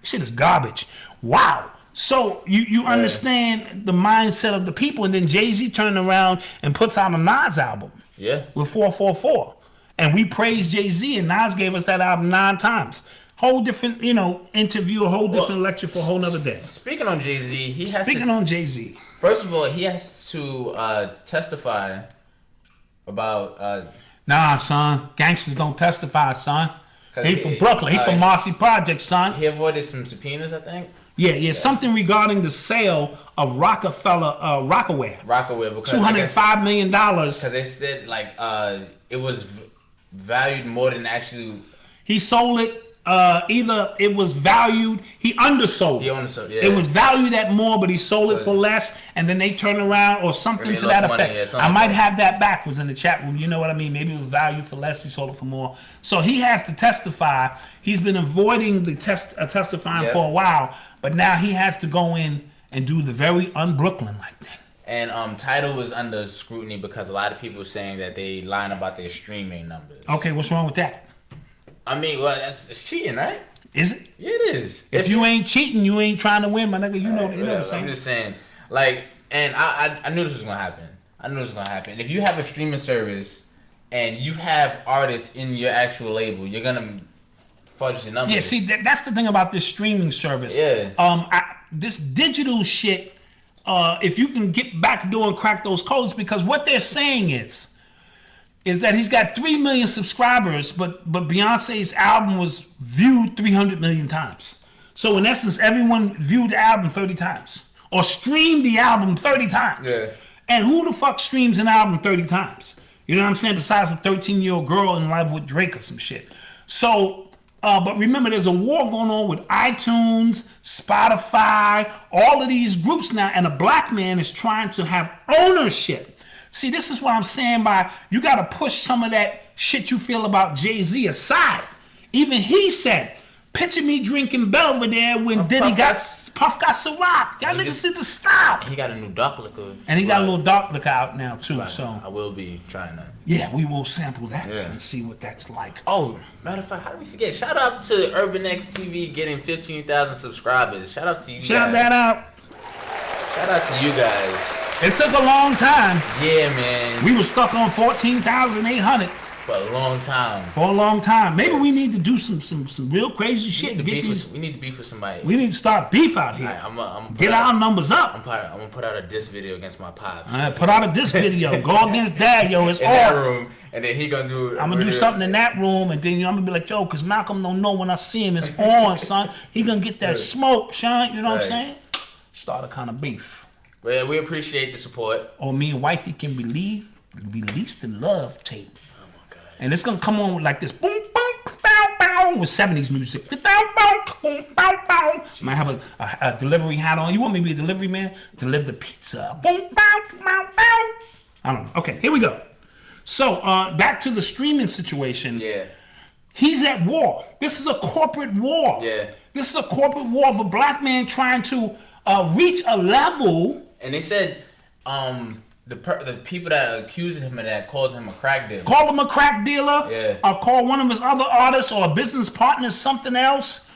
Shit is garbage. Wow. So you understand the mindset of the people, and then Jay-Z turned around and puts out a Nas album. Yeah. With 444. And we praised Jay-Z, and Nas gave us that album 9 times. Whole different, interview, a whole different lecture for a whole nother day. Speaking on Jay-Z, Jay-Z. First of all, he has to testify about... Nah, son. Gangsters don't testify, son. He from Brooklyn. He from Marcy Project, son. He avoided some subpoenas, I think. Yeah, something regarding the sale of Rockaware. Rockaware, because $205 million. Because they said it was valued more than actually. He sold it either it was valued, he undersold. He undersold, yeah. It was valued at more, but he sold it for less, and then they turned around or something to that effect. Money, I might have that backwards in the chat room. You know what I mean? Maybe it was valued for less, he sold it for more. So he has to testify. He's been avoiding the testifying for a while, but now he has to go in and do the very un-Brooklyn-like thing. And Tidal was under scrutiny because a lot of people were saying that they lying about their streaming numbers. Okay, what's wrong with that? I mean, well, it's cheating, right? Is it? Yeah, it is. If you ain't cheating, you ain't trying to win, my nigga. You know what I'm saying? I'm just saying, like, and I knew this was gonna happen. I knew this was gonna happen. If you have a streaming service and you have artists in your actual label, you're gonna fudge the numbers. Yeah, see, that's the thing about this streaming service. Yeah. This digital shit. If you can get back door and crack those codes, because what they're saying is that he's got 3 million subscribers, but Beyonce's album was viewed 300 million times. So in essence, everyone viewed the album 30 times or streamed the album 30 times. Yeah. And who the fuck streams an album 30 times? You know what I'm saying? Besides a 13-year-old girl in love with Drake or some shit. So, but remember, there's a war going on with iTunes, Spotify, all of these groups now, and a black man is trying to have ownership. See, this is what I'm saying by you got to push some of that shit you feel about Jay-Z aside. Even he said, picture me drinking Belvedere when Puff got Ciroc. Y'all niggas need to stop. He got a new dark liquor. And he got a little dark liquor out now, too. Right. So I will be trying that. Yeah, we will sample that and see what that's like. Oh, matter of fact, how do we forget? Shout out to Urban X TV getting 15,000 subscribers. Shout out to you guys. Shout that out. Shout out to you guys. It took a long time. Yeah, man. We were stuck on 14,800 for a long time. For a long time. Maybe we need to do some real crazy shit. We need to beef with somebody. We need to start beef out here. Right, get our numbers up. I'm gonna put out a diss video against my pops. Put out a diss video. Go against Dad, yo. It's in all that room, and then he gonna do. I'm gonna do something in that room, and then I'm gonna be like, yo, because Malcolm don't know when I see him. It's on, son. He gonna get that smoke, son. You know what I'm saying? Start a kind of beef. Well, we appreciate the support. Or me and wifey can release the love tape. Oh my God. And it's gonna come on with like this boom, boom, bow, bow, with 70s music. Bow, bow, boom, bow, bow. Might have a delivery hat on. You want me to be a delivery man? Deliver the pizza. Boom, bow, bow, bow. I don't know. Okay, here we go. So back to the streaming situation. Yeah. He's at war. This is a corporate war. Yeah. This is a corporate war of a black man trying to reach a level. And they said the people that accused him of that called him a crack dealer. Called him a crack dealer. Yeah. Or called one of his other artists or a business partner something else.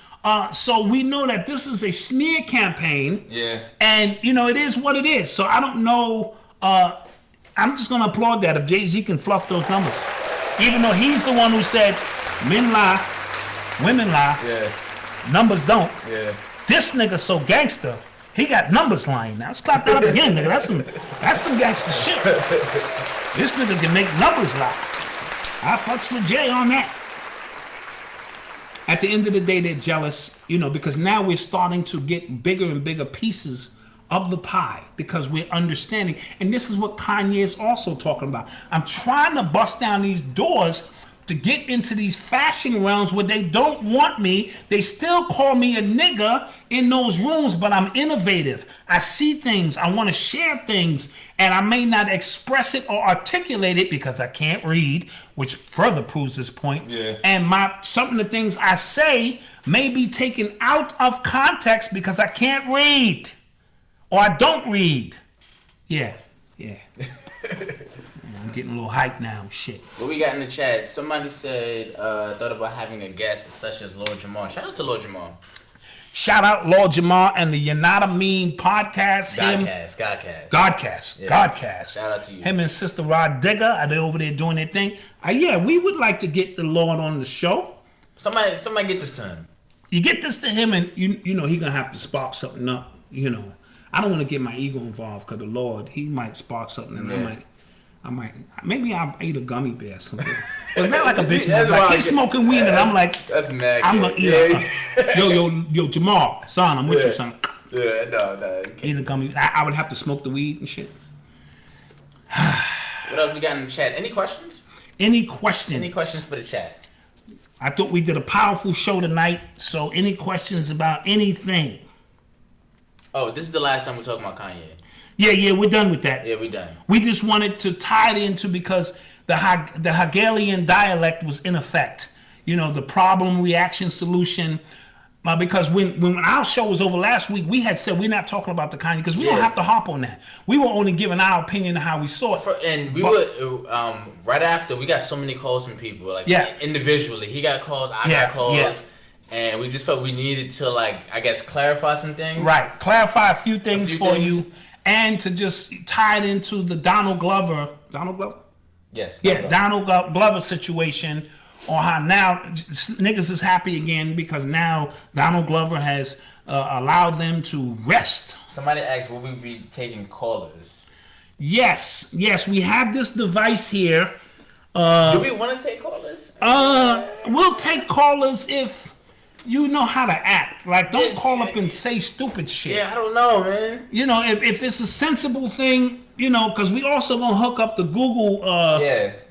So we know that this is a smear campaign. Yeah. And, you know, it is what it is. So I don't know. I'm just going to applaud that if Jay-Z can fluff those numbers. Even though he's the one who said men lie, women lie, numbers don't. Yeah. This nigga so gangster. He got numbers lying now. Let's clap that up again, nigga. That's some gangster shit. This nigga can make numbers lie. I fucks with Jay on that. At the end of the day, they're jealous, you know, because now we're starting to get bigger and bigger pieces of the pie because we're understanding. And this is what Kanye is also talking about. I'm trying to bust down these doors to get into these fashion realms where they don't want me. They still call me a nigga in those rooms, but I'm innovative. I see things. I want to share things, and I may not express it or articulate it because I can't read, which further proves this point. Yeah. And some of the things I say may be taken out of context because I can't read or I don't read. Yeah. I'm getting a little hyped now. Shit. What we got in the chat? Somebody said thought about having a guest such as Lord Jamar. Shout out to Lord Jamar. Shout out Lord Jamar and the You're Not a Mean podcast. Godcast. Yeah. Godcast. Shout out to you. Him and Sister Rod Digger, are they over there doing their thing? Yeah, we would like to get the Lord on the show. Somebody get this to him. You get this to him, and you know he gonna have to spark something up. You know, I don't want to get my ego involved because the Lord, he might spark something, and I might, maybe I'll eat a gummy bear or something. Was that like a bitch? Like he's smoking weed, and I'm like, that's mad. I'm gonna eat yo, Jamal, son, I'm with you, son. Yeah, no. Eat a gummy. I would have to smoke the weed and shit. What else we got in the chat? Any questions? Any questions? Any questions for the chat? I thought we did a powerful show tonight. So any questions about anything? Oh, this is the last time we're talking about Kanye. Yeah, we're done with that. Yeah, we're done. We just wanted to tie it into because the Hegelian dialect was in effect. You know, the problem, reaction, solution. Because when our show was over last week, we had said we're not talking about the Kanye because we don't have to hop on that. We were only giving our opinion of how we saw it. And we were right after we got so many calls from people, like individually. He got calls, I got calls, and we just felt we needed to, like, I guess, clarify some things. Right, clarify a few things for you, and to just tie it into the Donald Glover. Yes. Yeah, Donald Glover situation. Or how now niggas is happy again because now Donald Glover has allowed them to rest. Somebody asked, will we be taking callers? Yes, we have this device here. Do we want to take callers? We'll take callers if you know how to act. Like, don't call up and say stupid shit. Yeah, I don't know, man. You know, if it's a sensible thing, you know, because we also gonna hook up the Google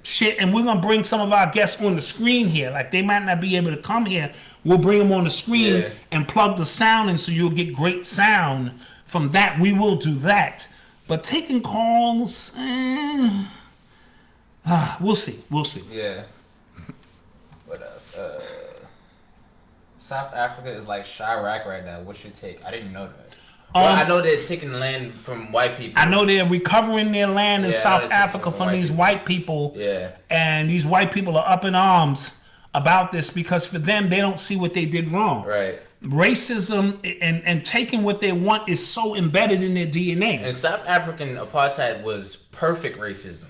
shit, and we're gonna bring some of our guests on the screen here. Like, they might not be able to come here. We'll bring them on the screen and plug the sound in, so you'll get great sound from that. We will do that. But taking calls, we'll see. Yeah. What else? South Africa is like Chirac right now. What's your take? I didn't know that. Well, I know they're taking land from white people. I know they're recovering their land in South Africa from these white people. Yeah. And these white people are up in arms about this because for them, they don't see what they did wrong. Right. Racism and taking what they want is so embedded in their DNA. And South African apartheid was perfect racism.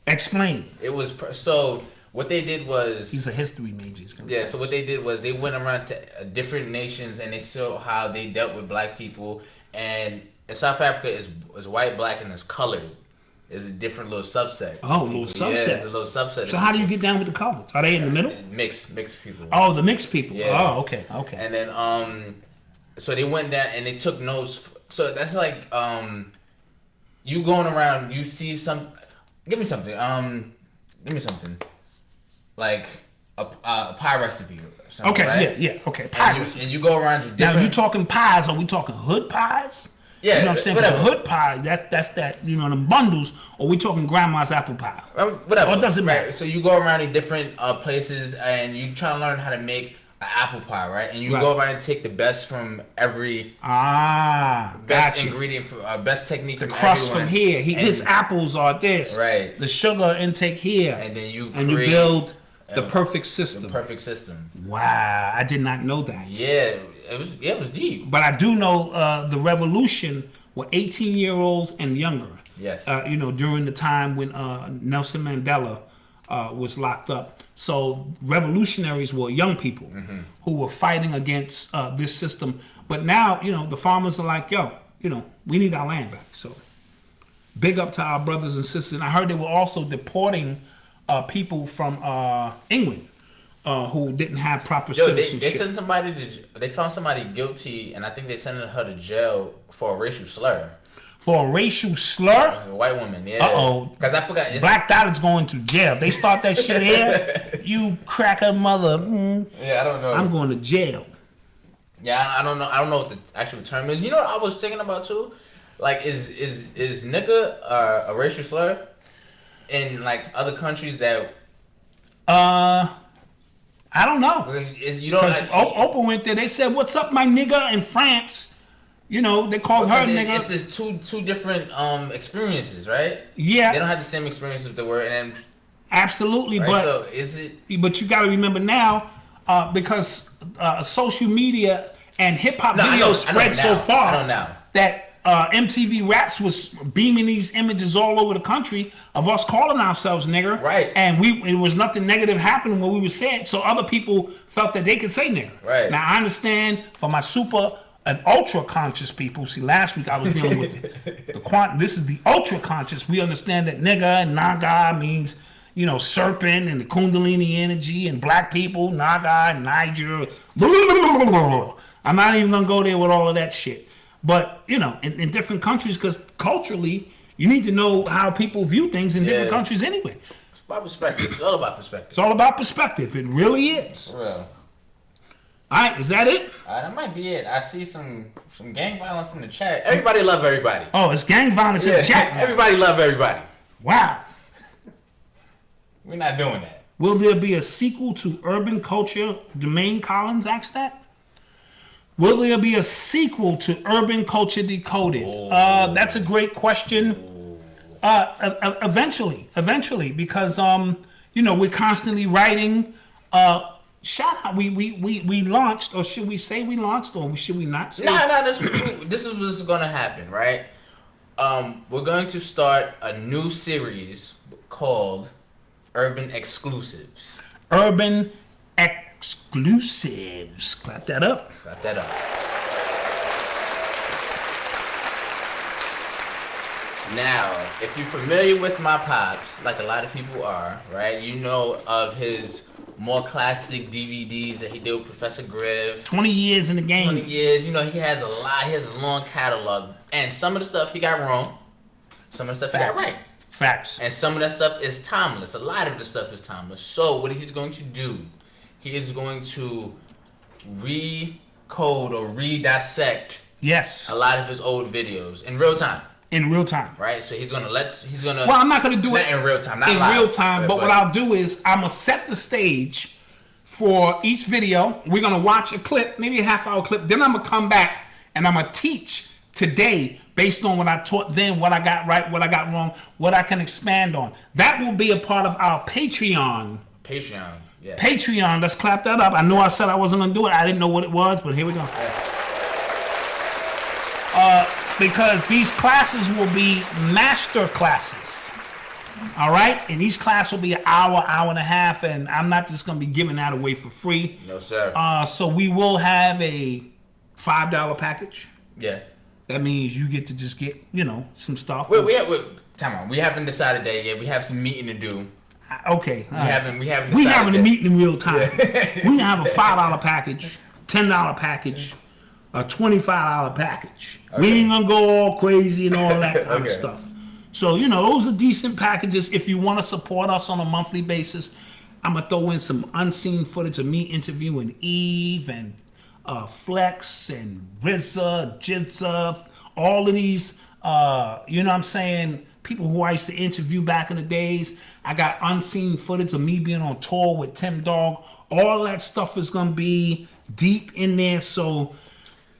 Explain. It was so. What they did was... He's a history major. Yeah, so what they did was they went around to different nations and they saw how they dealt with black people. And South Africa is white, black, and is colored. It's a different little subset. Oh, little subset. Yeah, it's a little subset. So how do you get down with the colors? Are they in the middle? Mixed people. Oh, the mixed people. Yeah. Oh, okay. And then, so they went down and they took notes. So that's like, you going around, you see some... Give me something. Like a pie recipe or something, okay, right? yeah, okay. Pie and you go around to different... Now, you talking pies, are we talking hood pies? Yeah, you know what I'm saying? whatever. A hood pie, that's that, you know, them bundles, or we talking grandma's apple pie? Whatever. Or it doesn't matter. Right. So you go around in different places and you try to learn how to make an apple pie, right? And you go around and take the best from every... best ingredient, best technique the from crust everyone. from here. His apples are this. Right. The sugar intake here. And then you build... The perfect system. Wow, I did not know that. Yeah, it was deep. But I do know the revolution were 18-year-olds and younger. Yes. You know, during the time when Nelson Mandela was locked up. So revolutionaries were young people who were fighting against this system. But now, you know, the farmers are like, yo, you know, we need our land back. So big up to our brothers and sisters. And I heard they were also deporting people from England who didn't have proper citizenship. They sent somebody they found somebody guilty, and I think they sent her to jail for a racial slur. For a racial slur? A white woman, yeah. Uh-oh. Because I forgot. Black Dot is going to jail. They start that shit here, you cracker mother. Yeah, I don't know. I'm going to jail. Yeah, I don't know. I don't know what the actual term is. You know what I was thinking about too? Like, is nigga a racial slur? In like other countries that I don't know. You don't like, Oprah went there. They said, "What's up, my nigga?" In France, you know, they called her nigga. It's just two different experiences, right? Yeah, they don't have the same experience with the word, and absolutely. Right? But so is it? But you got to remember now, because social media and hip hop videos spread so far. I don't know that. MTV Raps was beaming these images all over the country of us calling ourselves nigger. Right. And it was nothing negative happening when we were saying it. So other people felt that they could say nigger. Right. Now I understand for my super and ultra conscious people. See, last week I was dealing with the quantum. This is the ultra conscious. We understand that nigga and naga means, you know, serpent and the kundalini energy and black people, naga and Niger. I'm not even gonna go there with all of that shit. But, you know, in different countries, because culturally, you need to know how people view things in different countries anyway. About perspective. It's all about perspective. It's all about perspective. It really is. For real. All right, is that it? That might be it. I see some gang violence in the chat. Everybody love everybody. Oh, it's gang violence in the chat. Everybody love everybody. Wow. We're not doing that. Will there be a sequel to Urban Culture? Jermaine Collins asked that. Will there be a sequel to Urban Culture Decoded? That's a great question. Eventually, because we're constantly writing. Shout out, we launched, or should we say we launched, or should we not say? No, this is what's going to happen, right? We're going to start a new series called Urban Exclusives. Urban Exclusives. Clap that up. Clap that up. Now, if you're familiar with my pops, like a lot of people are, right? You know of his more classic DVDs that he did with Professor Griff. 20 years in the game. 20 years. You know, he has a lot. He has a long catalog. And some of the stuff he got wrong. Some of the stuff he got right. Facts. And some of that stuff is timeless. A lot of the stuff is timeless. So what he's going to do, he is going to recode or redissect a lot of his old videos in real time. In real time. Right? So he's gonna well, I'm not gonna do it in real time. Not in live, real time, but what I'll do is I'm gonna set the stage for each video. We're gonna watch a clip, maybe a half-hour clip. Then I'm gonna come back and I'm gonna teach today based on what I taught then, what I got right, what I got wrong, what I can expand on. That will be a part of our Patreon. Yeah. Patreon. Let's clap that up. I know I said I wasn't gonna do it. I didn't know what it was, but here we go. Yeah. Because these classes will be master classes. All right? And each class will be an hour, hour and a half, and I'm not just going to be giving that away for free. No, sir. So we will have a $5 package. Yeah. That means you get to just get, some stuff. Time out. We haven't decided that yet. We have some meeting to do. Okay. We haven't decided We having a meeting in real time. Yeah. We have a $5 package, $10 package, a $25 package. Okay. We ain't gonna go all crazy and all that kind of stuff. So, those are decent packages. If you want to support us on a monthly basis, I'm gonna throw in some unseen footage of me interviewing Eve and Flex and RZA, Jizza, all of these, people who I used to interview back in the days. I got unseen footage of me being on tour with Tim Dog. All that stuff is gonna be deep in there. So,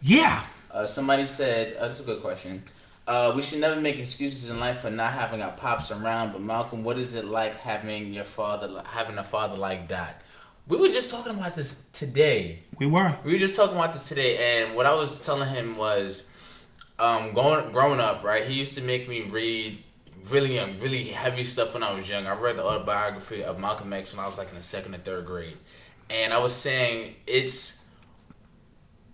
yeah. Somebody said, this is a good question. We should never make excuses in life for not having our pops around. But Malcolm, what is it like having a father like Dot? We were just talking about this today. We were just talking about this today, and what I was telling him was, growing up, right? He used to make me read really heavy stuff when I was young. I read the autobiography of Malcolm X when I was like in the 2nd or 3rd grade, and I was saying it's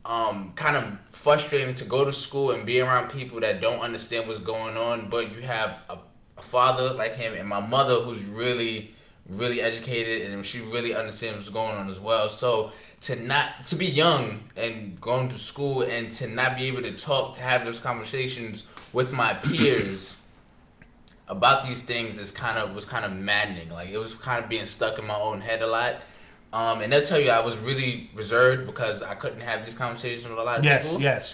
kind of frustrating to go to school and be around people that don't understand what's going on, but you have a father like him and my mother who's really educated and she really understands what's going on as well. So to be young and going to school and to not be able to have those conversations with my peers about these things was kind of maddening. Like, it was kind of being stuck in my own head a lot. And they'll tell you I was really reserved because I couldn't have these conversations with a lot of people. Yes.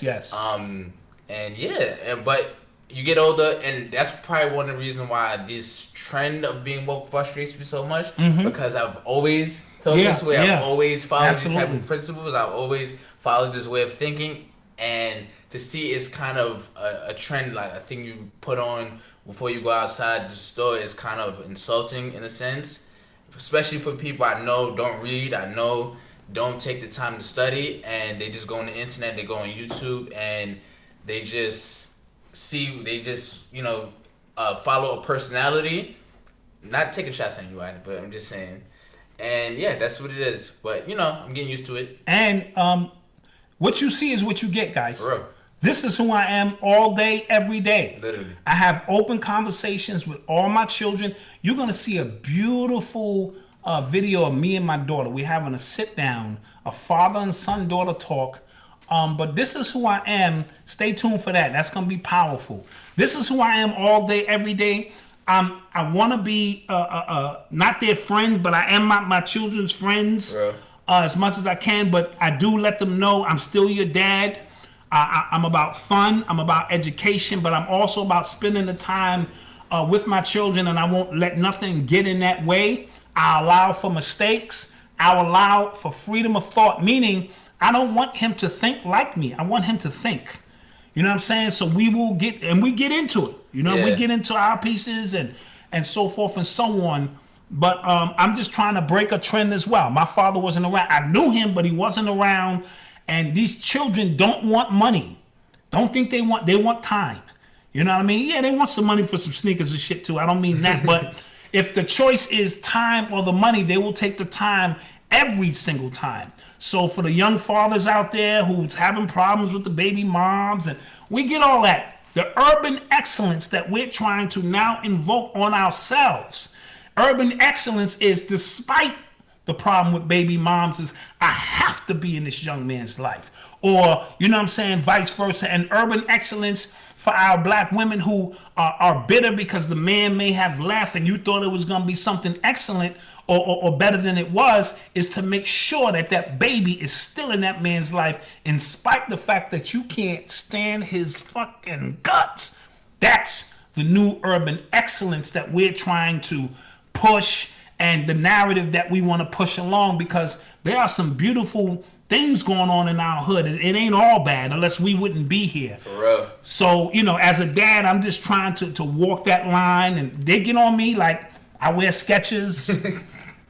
But you get older, and that's probably one of the reasons why this trend of being woke frustrates me so much. Mm-hmm. Because I've always felt this way. I've always followed these type of principles. I've always followed this way of thinking, and to see it's kind of a trend, like a thing you put on before you go outside the store, is kind of insulting in a sense. Especially for people I know don't read, don't take the time to study, and they just go on the internet, they go on YouTube, and they just follow a personality. Not taking shots on you, but I'm just saying. And yeah, that's what it is. But I'm getting used to it. And what you see is what you get, guys. For real. This is who I am all day, every day. Literally. I have open conversations with all my children. You're going to see a beautiful video of me and my daughter. We're having a sit down, a father and son daughter talk. But this is who I am. Stay tuned for that. That's going to be powerful. This is who I am all day, every day. I want to be not their friend, but I am my children's friends as much as I can. But I do let them know I'm still your dad. I'm about fun. I'm about education, but I'm also about spending the time with my children, and I won't let nothing get in that way. I allow for mistakes. I allow for freedom of thought, meaning I don't want him to think like me. I want him to think. You know what I'm saying? So we get into it. You know, we get into our pieces and so forth and so on. But I'm just trying to break a trend as well. My father wasn't around. I knew him, but he wasn't around. And these children don't want money. Don't think they want time. You know what I mean? Yeah, they want some money for some sneakers and shit too. I don't mean that. But if the choice is time or the money, they will take the time every single time. So for the young fathers out there who's having problems with the baby moms, and we get all that. The urban excellence that we're trying to now invoke on ourselves. Urban excellence is, despite the problem with baby moms, is I have to be in this young man's life. Or, you know what I'm saying, vice versa. And urban excellence for our black women who are bitter because the man may have left and you thought it was going to be something excellent or better than it was, is to make sure that that baby is still in that man's life in spite of the fact that you can't stand his fucking guts. That's the new urban excellence that we're trying to push, and the narrative that we want to push along, because there are some beautiful things going on in our hood. It ain't all bad, unless we wouldn't be here. For real. So, you know, as a dad, I'm just trying to walk that line, and they get on me like I wear Skechers.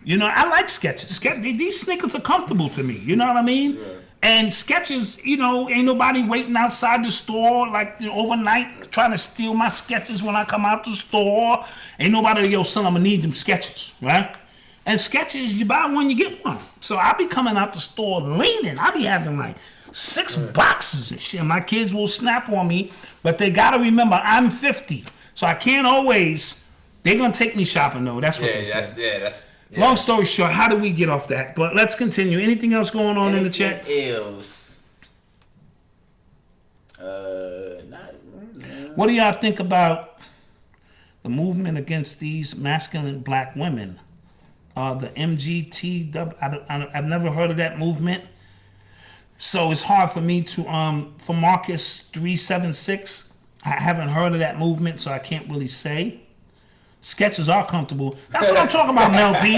You know, I like Skechers. These sneakers are comfortable to me. You know what I mean? Yeah. And Skechers, you know, ain't nobody waiting outside the store like, you know, overnight trying to steal my Skechers when I come out the store. Ain't nobody, yo, son, I'm gonna need them Skechers, right? And Skechers, you buy one, you get one. So I be coming out the store leaning. I be having like 6 boxes and shit. My kids will snap on me, but they gotta remember I'm 50, so I can't always. They're gonna take me shopping though. That's what they say. Yeah. Long story short, how do we get off that? But let's continue. Anything else going on in the chat? What do y'all think about the movement against these masculine black women? The MGTW. I've never heard of that movement. So it's hard for me to, for Marcus 376, I haven't heard of that movement, so I can't really say. Skechers are comfortable. That's what I'm talking about, Mel P.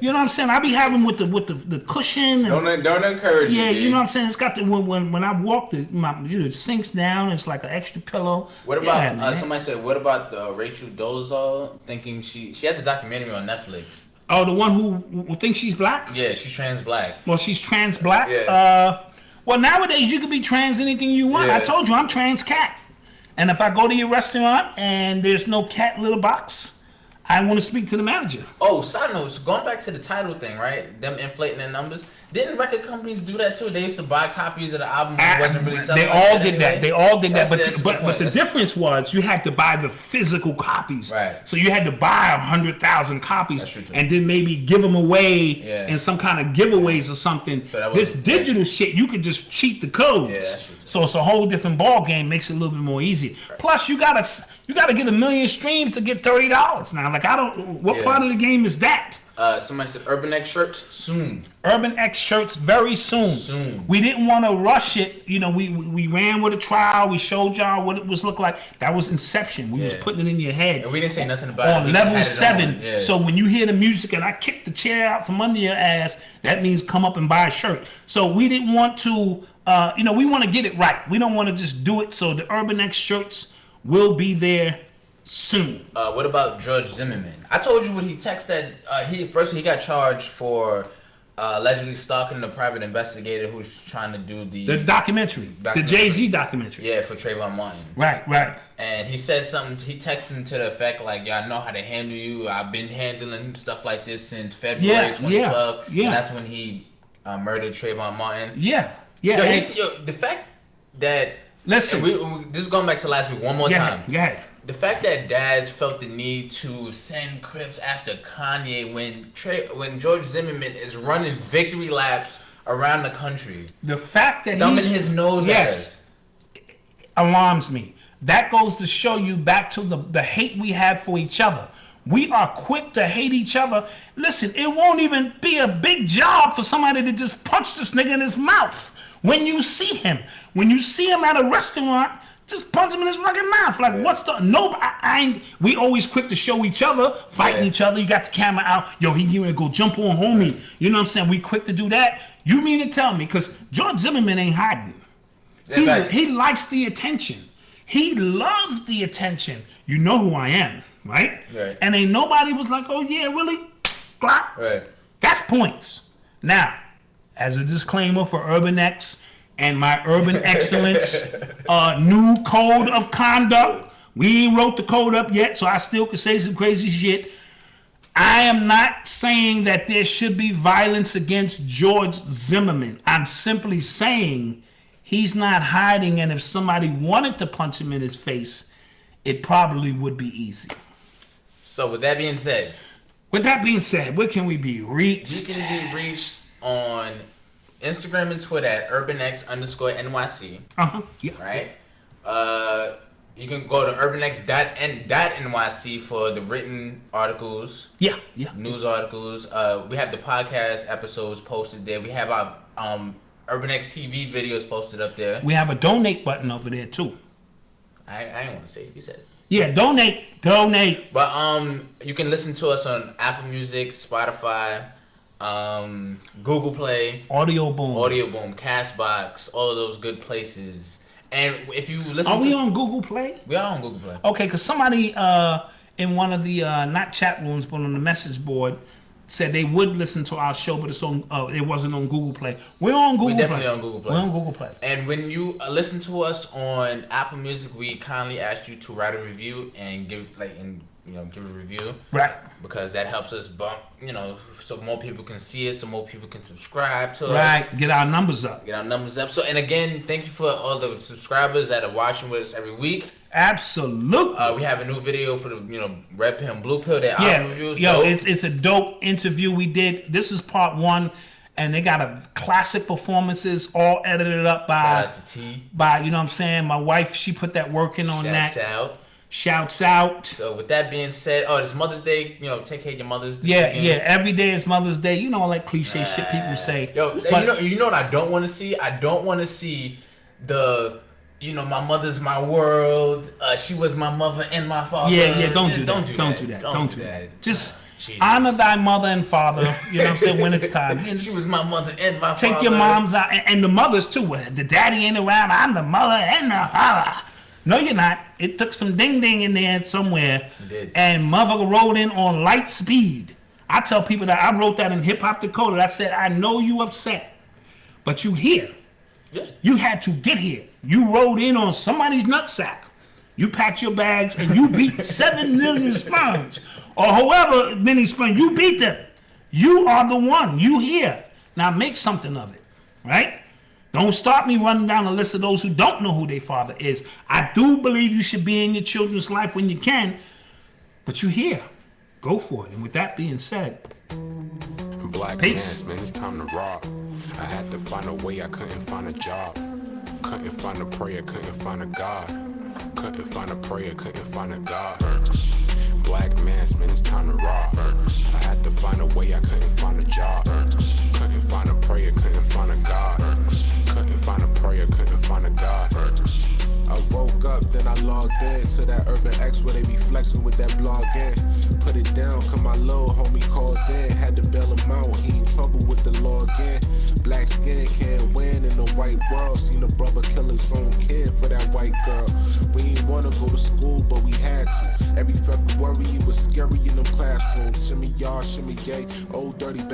You know what I'm saying? I be having with the cushion. And, don't encourage you. Yeah, you know what I'm saying? It's got the when I walk, it sinks down. It's like an extra pillow. What about somebody said? What about Rachel Dolezal thinking she has a documentary on Netflix? Oh, the one who thinks she's black? Yeah, she's trans black. Well, she's trans black. Yeah. Well, nowadays you can be trans anything you want. Yeah. I told you I'm trans cat. And if I go to your restaurant and there's no cat litter box, I want to speak to the manager. Oh, side note, so going back to the Tidal thing, right? Them inflating their numbers. Didn't record companies do that too? They used to buy copies of the album that wasn't really selling. They all did that. They all did that. But the difference was you had to buy the physical copies. Right. So you had to buy 100,000 copies and then maybe give them away in some kind of giveaways or something. So this digital shit, you could just cheat the codes. Yeah, so it's a whole different ball game. Makes it a little bit more easy. Right. Plus, you gotta get 1 million streams to get $30 now. Like what part of the game is that? Somebody said Urban X shirts soon. Urban X shirts very soon. We didn't want to rush it. You know, we ran with a trial. We showed y'all what it was look like. That was inception. We was putting it in your head. And we didn't say nothing about it. On level 7. Yeah. So when you hear the music and I kick the chair out from under your ass, that means come up and buy a shirt. So we didn't want to, we want to get it right. We don't want to just do it. So the Urban X shirts will be there soon. What about George Zimmerman? I told you when he texted he got charged for allegedly stalking the private investigator who's trying to do the documentary. The Jay-Z documentary. Yeah, for Trayvon Martin. Right. And he said something, he texted to the effect like, I know how to handle you. I've been handling stuff like this since February 2012. Yeah. And that's when he murdered Trayvon Martin. Yeah. The fact that... Listen. This is going back to last week one more time. Yeah. The fact that Daz felt the need to send Crips after Kanye when George Zimmerman is running victory laps around the country. The fact that thumbing his nose at us. alarms me. That goes to show you back to the hate we have for each other. We are quick to hate each other. Listen, it won't even be a big job for somebody to just punch this nigga in his mouth when you see him. When you see him at a restaurant, just punch him in his fucking mouth. Like, what's the... No, I ain't... We always quick to show each other, fighting each other. You got the camera out. Yo, he gonna go jump on homie. You know what I'm saying? We quick to do that. You mean to tell me? Because George Zimmerman ain't hiding. He likes the attention. He loves the attention. You know who I am, right? And ain't nobody was like, oh, yeah, really? Clap. That's points. Now, as a disclaimer for Urban X and my Urban Excellence new code of conduct, we ain't wrote the code up yet, so I still can say some crazy shit. I am not saying that there should be violence against George Zimmerman. I'm simply saying he's not hiding, and if somebody wanted to punch him in his face, it probably would be easy. So with that being said, where can we be reached? You can be reached on Instagram and Twitter at urbanx_NYC. Yeah. Right? You can go to urbanx.nyc for the written articles. Yeah. News articles. We have the podcast episodes posted there. We have our UrbanX TV videos posted up there. We have a donate button over there too. I didn't want to say it. You said it. Yeah, donate. But you can listen to us on Apple Music, Spotify, Google Play, Audio Boom, Castbox, all of those good places. And if you listen, are we on Google Play? We are on Google Play. Okay, because somebody in one of the not chat rooms but on the message board said they would listen to our show, but it's on. It wasn't on Google Play. We're on Google Play. We're definitely on Google Play. We're on Google Play. And when you listen to us on Apple Music, we kindly ask you to write a review and give a review. Right. Because that helps us bump, so more people can see it, so more people can subscribe to us. Right. Get our numbers up. So, and again, thank you for all the subscribers that are watching with us every week. Absolutely. We have a new video for the red pill and blue pill. Reviews. It's a dope interview we did. This is part 1, and they got a classic performances all edited up by. Shout out to T. By you know what I'm saying. My wife, she put that work in on that. Shouts out. So with that being said, it's Mother's Day. Take care of your mothers. Every day is Mother's Day. You know all that cliche shit people say. You know what I don't want to see? I don't want to see the. My mother's my world. She was my mother and my father. Don't do that. Just honor thy mother and father. You know what I'm saying? When it's time. She was my mother and my father. Take your moms out and the mothers too. The daddy ain't around. I'm the mother and the father. No, you're not. It took some ding-ding in there somewhere. It did. And mother rode in on light speed. I tell people that I wrote that in Hip Hop Decoding. I said, I know you upset, but you here. Yeah. You had to get here. You rode in on somebody's nutsack. You packed your bags and you beat 7 million sperms. Or however many sperms. You beat them. You are the one. You here. Now make something of it. Right? Don't start me running down a list of those who don't know who their father is. I do believe you should be in your children's life when you can, but you here. Go for it. And with that being said, Black peace. Man, it's time to rock. I had to find a way, I couldn't find a job. Couldn't find a prayer, couldn't find a God. Couldn't find a prayer, couldn't find a God. Black man, it's time to rock. I had to find a way, I couldn't find a job. Couldn't find a prayer, couldn't find a God. Couldn't find a prayer, couldn't find a God. I woke up, then I logged in to that Urban X where they be flexing with that blog in. Put it down, cause my little homie called in. Had to bail him out, he in trouble with the law again. Black skin can't win in the white world. Seen a brother kill his own kid for that white girl. We ain't wanna go to school, but we had to. Every February it was scary in them classrooms. Shimmy y'all, shimmy yay, old dirty bag.